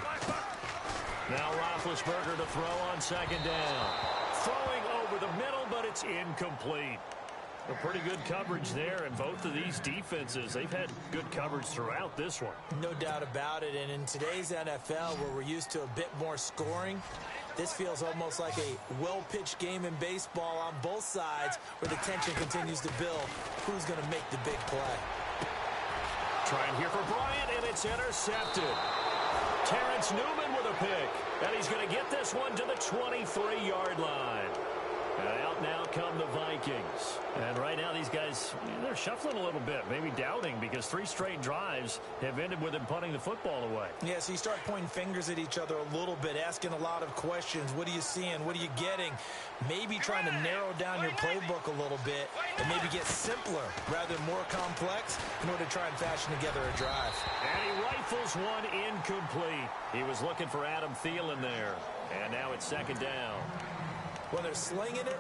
Now Roethlisberger to throw on second down. Throwing over the middle, but it's incomplete. A pretty good coverage there, and both of these defenses, they've had good coverage throughout this one. No doubt about it, and in today's NFL, where we're used to a bit more scoring, this feels almost like a well-pitched game in baseball on both sides, where the tension continues to build. Who's going to make the big play? Trying here for Bryant, and it's intercepted. Terrence Newman with a pick, and he's going to get this one to the 23-yard line. And out now come the Vikings. And right now these guys, they're shuffling a little bit, maybe doubting, because 3 straight drives have ended with them punting the football away. Yeah, so you start pointing fingers at each other a little bit, asking a lot of questions. What are you seeing? What are you getting? Maybe trying to narrow down your playbook a little bit and maybe get simpler rather than more complex in order to try and fashion together a drive. And he rifles one incomplete. He was looking for Adam Thielen there. And now it's 2nd down. Well, they're slinging it,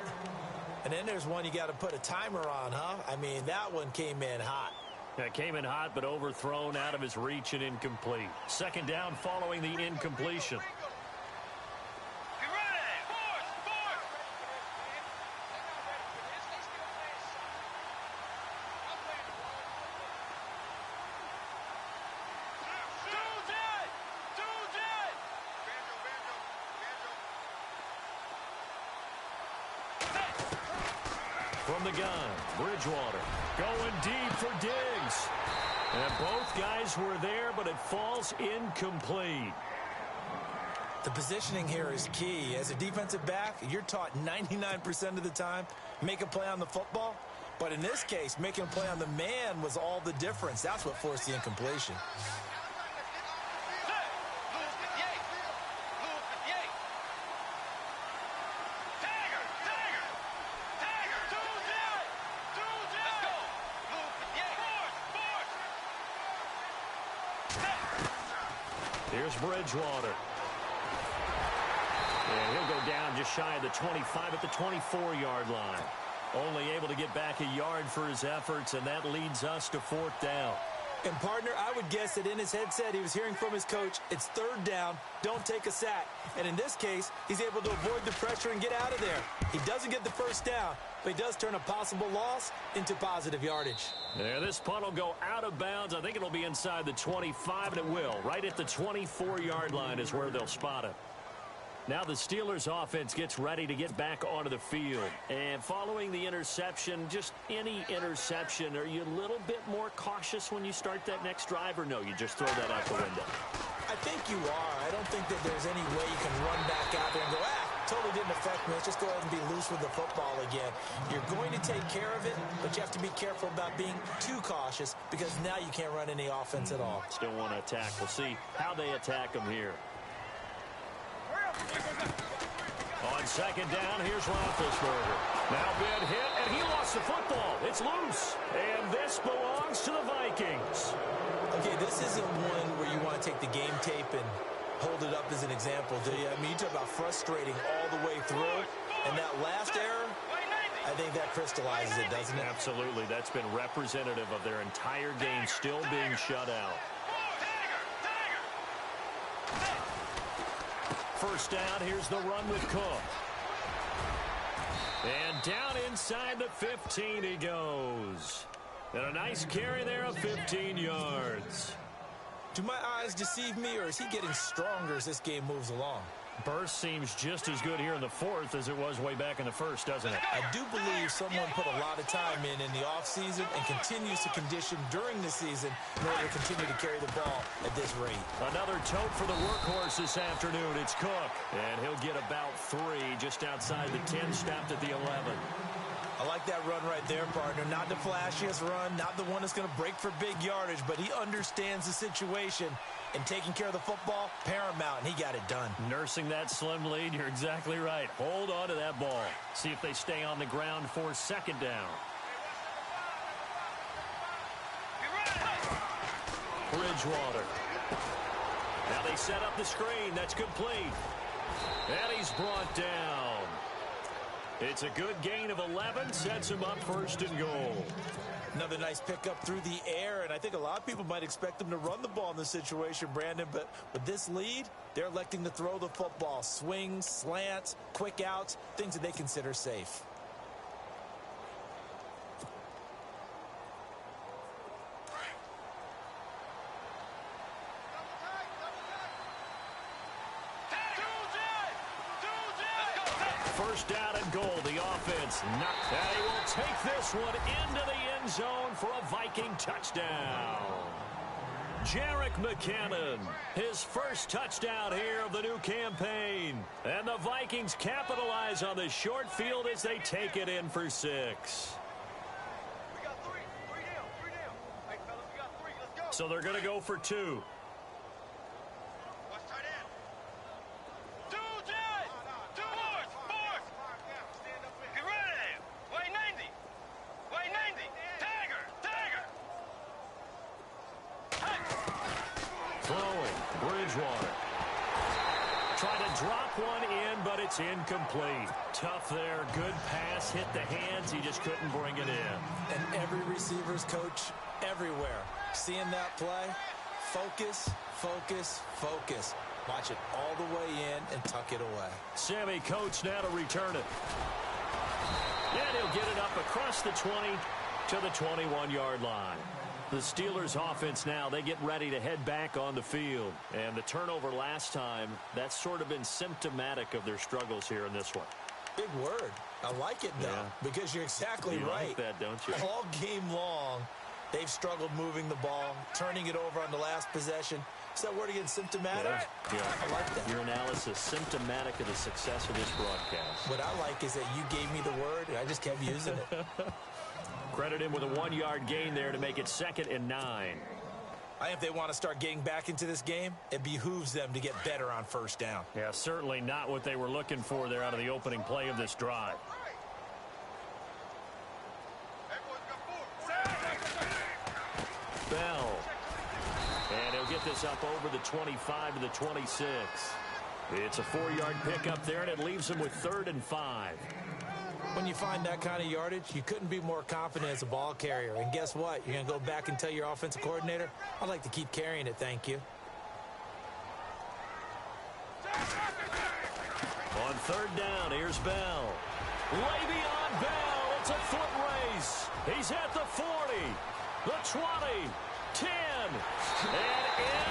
and then there's one you got to put a timer on, huh? I mean, that one came in hot. That came in hot, but overthrown out of his reach and incomplete. 2nd down following the incompletion. From the gun, Bridgewater going deep for Diggs. And both guys were there, but it falls incomplete. The positioning here is key. As a defensive back, you're taught 99% of the time, make a play on the football. But in this case, making a play on the man was all the difference. That's what forced the incompletion. Here's Bridgewater. And he'll go down just shy of the 25 at the 24-yard line. Only able to get back a yard for his efforts, and that leads us to 4th down. And, partner, I would guess that in his headset he was hearing from his coach, it's 3rd down, don't take a sack. And in this case, he's able to avoid the pressure and get out of there. He doesn't get the 1st down, but he does turn a possible loss into positive yardage. Yeah, this punt will go out of bounds. I think it'll be inside the 25, and it will. Right at the 24-yard line is where they'll spot it. Now the Steelers offense gets ready to get back onto the field. And following the interception, just any interception, are you a little bit more cautious when you start that next drive, or no, you just throw that out the window? I think you are. I don't think that there's any way you can run back out there and go, totally didn't affect me. Let's just go ahead and be loose with the football again. You're going to take care of it, but you have to be careful about being too cautious because now you can't run any offense at all. Still want to attack. We'll see how they attack them here. On 2nd down, here's Roethlisberger. Now been hit, and he lost the football. It's loose. And this belongs to the Vikings. Okay, this isn't one where you want to take the game tape and hold it up as an example, do you? I mean, you talk about frustrating all the way through. And that last error, I think that crystallizes it, doesn't it? Absolutely. That's been representative of their entire game still being shut out. 1st down, here's the run with Cook. And down inside the 15 he goes. And a nice carry there of 15 yards. Do my eyes deceive me, or is he getting stronger as this game moves along? Burst seems just as good here in the 4th as it was way back in the 1st, doesn't it? I do believe someone put a lot of time in the offseason and continues to condition during the season in order to continue to carry the ball at this rate. Another tote for the workhorse this afternoon. It's Cook. And he'll get about 3 just outside the 10, stopped at the 11. I like that run right there, partner. Not the flashiest run, not the one that's going to break for big yardage, but he understands the situation, and taking care of the football, paramount, and he got it done. Nursing that slim lead, you're exactly right. Hold on to that ball. See if they stay on the ground for 2nd down. Bridgewater. Now they set up the screen. That's complete. And he's brought down. It's a good gain of 11, sets him up 1st and goal. Another nice pickup through the air, and I think a lot of people might expect them to run the ball in this situation, Brandon, but with this lead, they're electing to throw the football. Swings, slants, quick outs, things that they consider safe. First down and goal. The offense knocked that. He will take this one into the end zone for a Viking touchdown. Jerick McKinnon, his first touchdown here of the new campaign. And the Vikings capitalize on the short field as they take it in for 6. We got three. Three down. Hey, fellas, we got 3. Let's go. So they're going to go for 2. Watch tight end. 2, Jay. 2 boards. Get ready. Wait 90. Wait 90. Tagger. Hey. Throwing, Bridgewater. Trying to drop one in, but it's incomplete. Tough there. Good pass. Hit the hands. He just couldn't bring it in. And every receiver's coach everywhere. Seeing that play, focus, focus, focus. Watch it all the way in and tuck it away. Sammy Coates now to return it. And he'll get it up across the 20 to the 21-yard line. The Steelers offense now, they get ready to head back on the field. And the turnover last time, that's sort of been symptomatic of their struggles here in this one. Big word. I like it, though, because you're exactly you right. Like that, don't you? All game long, they've struggled moving the ball, turning it over on the last possession. Is that word again, symptomatic? Yeah. I like that. Your analysis, symptomatic of the success of this broadcast. What I like is that you gave me the word, and I just kept using it. Credit him with a 1-yard gain there to make it 2nd and 9. I think if they want to start getting back into this game, it behooves them to get better on first down. Yeah, certainly not what they were looking for there out of the opening play of this drive. Bell. And he'll get this up over the 25 to the 26. It's a 4-yard pickup there, and it leaves him with 3rd and 5. When you find that kind of yardage, you couldn't be more confident as a ball carrier. And guess what? You're going to go back and tell your offensive coordinator, I'd like to keep carrying it, thank you. On 3rd down, here's Bell. Le'Veon Bell, it's a foot race. He's at the 40, the 20, 10, and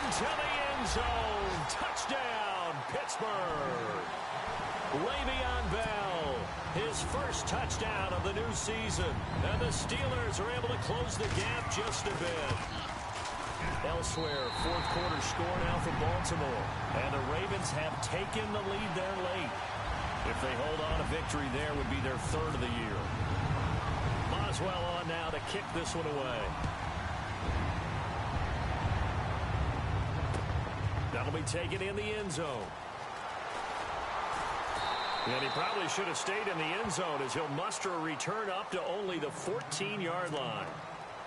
into the end zone. Touchdown, Pittsburgh. Le'Veon Bell, his first touchdown of the new season. And the Steelers are able to close the gap just a bit. Elsewhere, 4th quarter score now for Baltimore. And the Ravens have taken the lead there late. If they hold on, a victory there would be their 3rd of the year. Boswell on now to kick this one away. That'll be taken in the end zone. And he probably should have stayed in the end zone as he'll muster a return up to only the 14-yard line.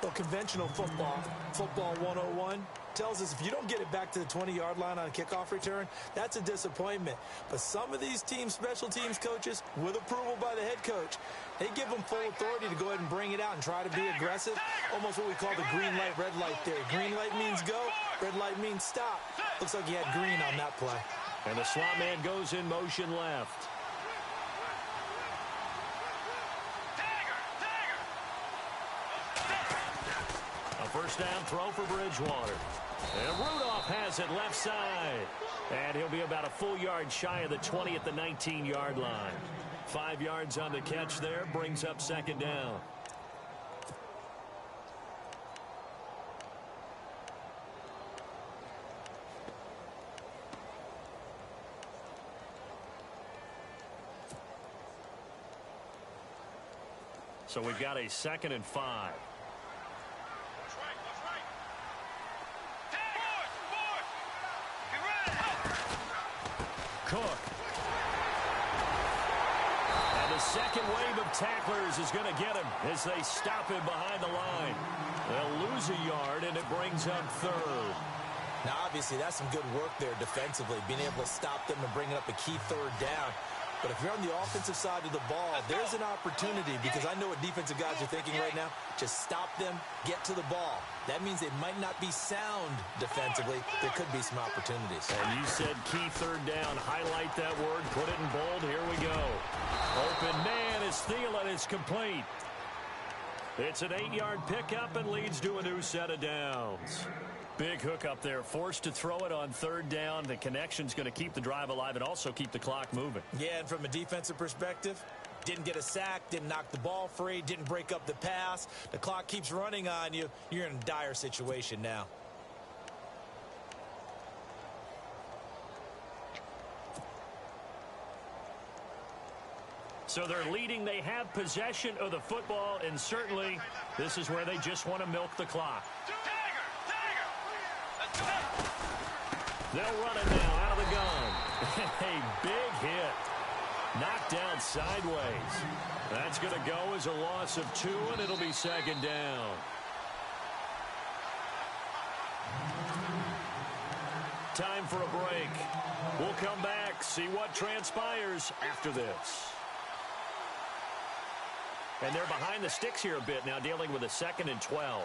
Well, conventional football 101, tells us if you don't get it back to the 20-yard line on a kickoff return, that's a disappointment. But some of these teams, special teams coaches, with approval by the head coach, they give them full authority to go ahead and bring it out and try to be aggressive, almost what we call the green light, red light theory. Green light means go, red light means stop. Looks like he had green on that play. And the slot man goes in motion left. First down throw for Bridgewater. And Rudolph has it left side. And he'll be about a full yard shy of the 20 at the 19-yard line. 5 yards on the catch there, brings up 2nd down. So we've got a 2nd and 5. Cook. And the second wave of tacklers is going to get him as they stop him behind the line. They'll lose a yard, and it brings up 3rd. Now, obviously, that's some good work there defensively, being able to stop them and bring it up a key 3rd down. But if you're on the offensive side of the ball, there's an opportunity, because I know what defensive guys are thinking right now. Just stop them, get to the ball. That means they might not be sound defensively. There could be some opportunities. And you said key 3rd down. Highlight that word. Put it in bold. Here we go. Open man is Thielen. It's complete. It's an 8-yard pickup and leads to a new set of downs. Big hook up there, forced to throw it on 3rd down. The connection's going to keep the drive alive and also keep the clock moving. Yeah, and from a defensive perspective, didn't get a sack, didn't knock the ball free, didn't break up the pass. The clock keeps running on you. You're in a dire situation now. So they're leading. They have possession of the football, and certainly this is where they just want to milk the clock. They'll run it now out of the gun. A big hit. Knocked down sideways. That's going to go as a loss of 2, and it'll be second down. Time for a break. We'll come back, see what transpires after this. And they're behind the sticks here a bit now, dealing with a 2nd and 12.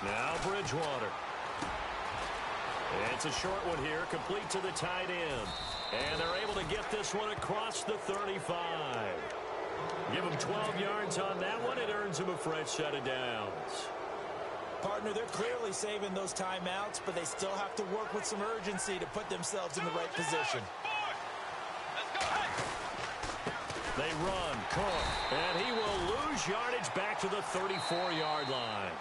Now Bridgewater. It's a short one here, complete to the tight end. And they're able to get this one across the 35. Give them 12 yards on that one. It earns them a fresh set of downs. Partner, they're clearly saving those timeouts, but they still have to work with some urgency to put themselves in the right position. They run, Cook, and he will lose yardage back to the 34-yard line.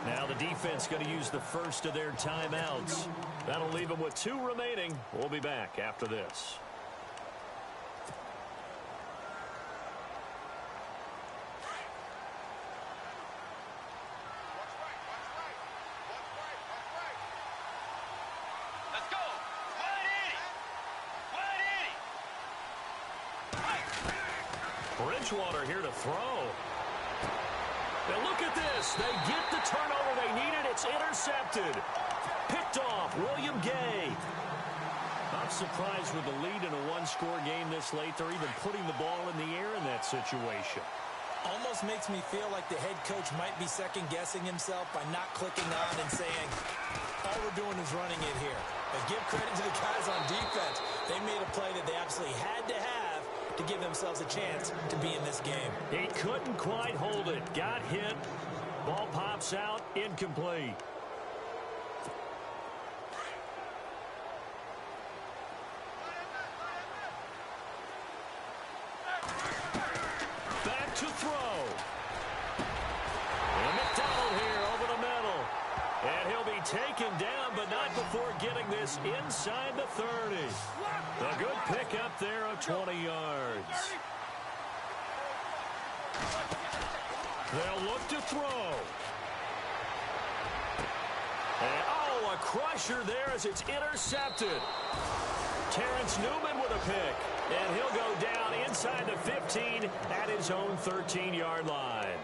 Now the defense going to use the first of their timeouts. That'll leave them with 2 remaining. We'll be back after this. Let's go. Bridgewater here to throw. Now look at this. They get the turnover they needed. It's intercepted. Picked off. William Gay. I'm surprised with the lead in a 1-score game this late. They're even putting the ball in the air in that situation. Almost makes me feel like the head coach might be second-guessing himself by not clicking on and saying, all we're doing is running it here. But give credit to the guys on defense. They made a play that they absolutely had to have to give themselves a chance to be in this game. He couldn't quite hold it. Got hit. Ball pops out. Incomplete. Back to throw. And McDonald here over the middle. And he'll be taken down, but not before getting this inside the 30. A good pickup there of 20 yards. They'll look to throw. And, oh, a crusher there as it's intercepted. Terrence Newman with a pick. And he'll go down inside the 15 at his own 13-yard line.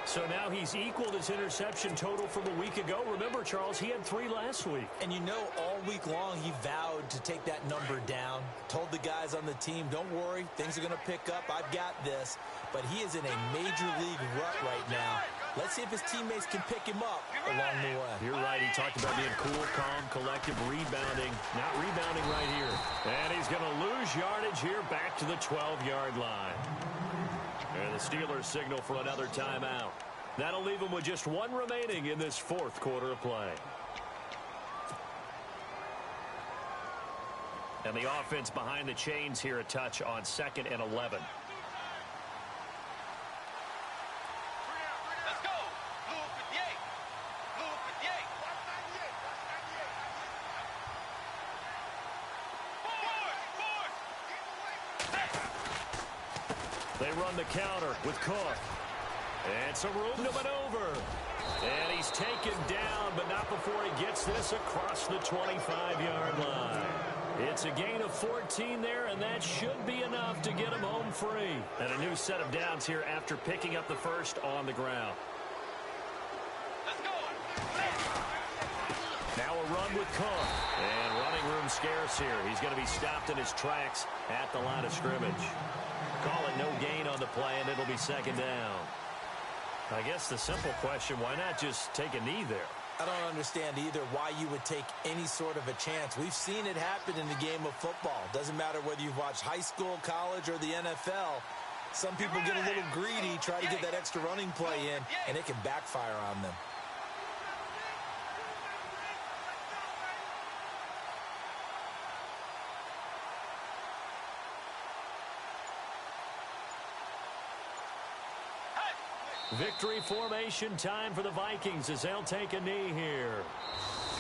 So now he's equaled his interception total from a week ago. Remember, Charles, he had 3 last week. And you know, all week long he vowed to take that number down. Told the guys on the team, don't worry, things are going to pick up. I've got this. But he is in a major league rut right now. Let's see if his teammates can pick him up along the way. You're right. He talked about being cool, calm, collective, rebounding. Not rebounding right here. And he's going to lose yardage here back to the 12-yard line. And the Steelers signal for another timeout. That'll leave them with just 1 remaining in this 4th quarter of play. And the offense behind the chains here a touch on 2nd and 11. Let's go. Blue 58. Blue 58. They run the counter with Cook. And some room to maneuver. And he's taken down, but not before he gets this across the 25-yard line. It's a gain of 14 there, and that should be enough to get him home free. And a new set of downs here after picking up the first on the ground. Let's go. Now a run with Cook. And running room scarce here. He's going to be stopped in his tracks at the line of scrimmage. Call it no gain on the play, and it'll be second down. I guess the simple question, why not just take a knee there? I don't understand either why you would take any sort of a chance. We've seen it happen in the game of football. Doesn't matter whether you've watched high school, college, or the NFL. Some people get a little greedy, try to get that extra running play in, and it can backfire on them. Victory formation time for the Vikings as they'll take a knee here.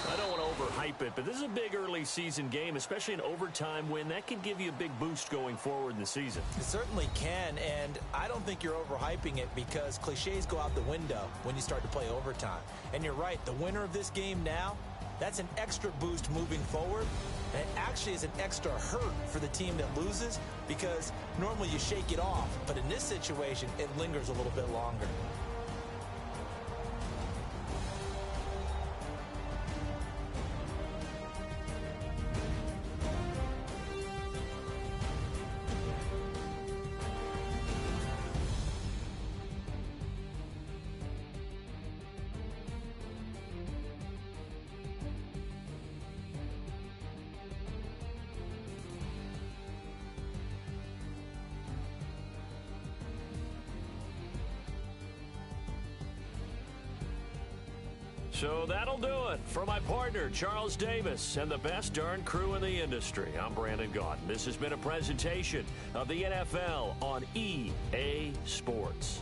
I don't want to overhype it, but this is a big early season game, especially an overtime win. That can give you a big boost going forward in the season. It certainly can, and I don't think you're overhyping it because cliches go out the window when you start to play overtime. And you're right, the winner of this game now, that's an extra boost moving forward. And it actually is an extra hurt for the team that loses because normally you shake it off. But in this situation, it lingers a little bit longer. So that'll do it. For my partner, Charles Davis, and the best darn crew in the industry, I'm Brandon Gaudin. This has been a presentation of the NFL on EA Sports.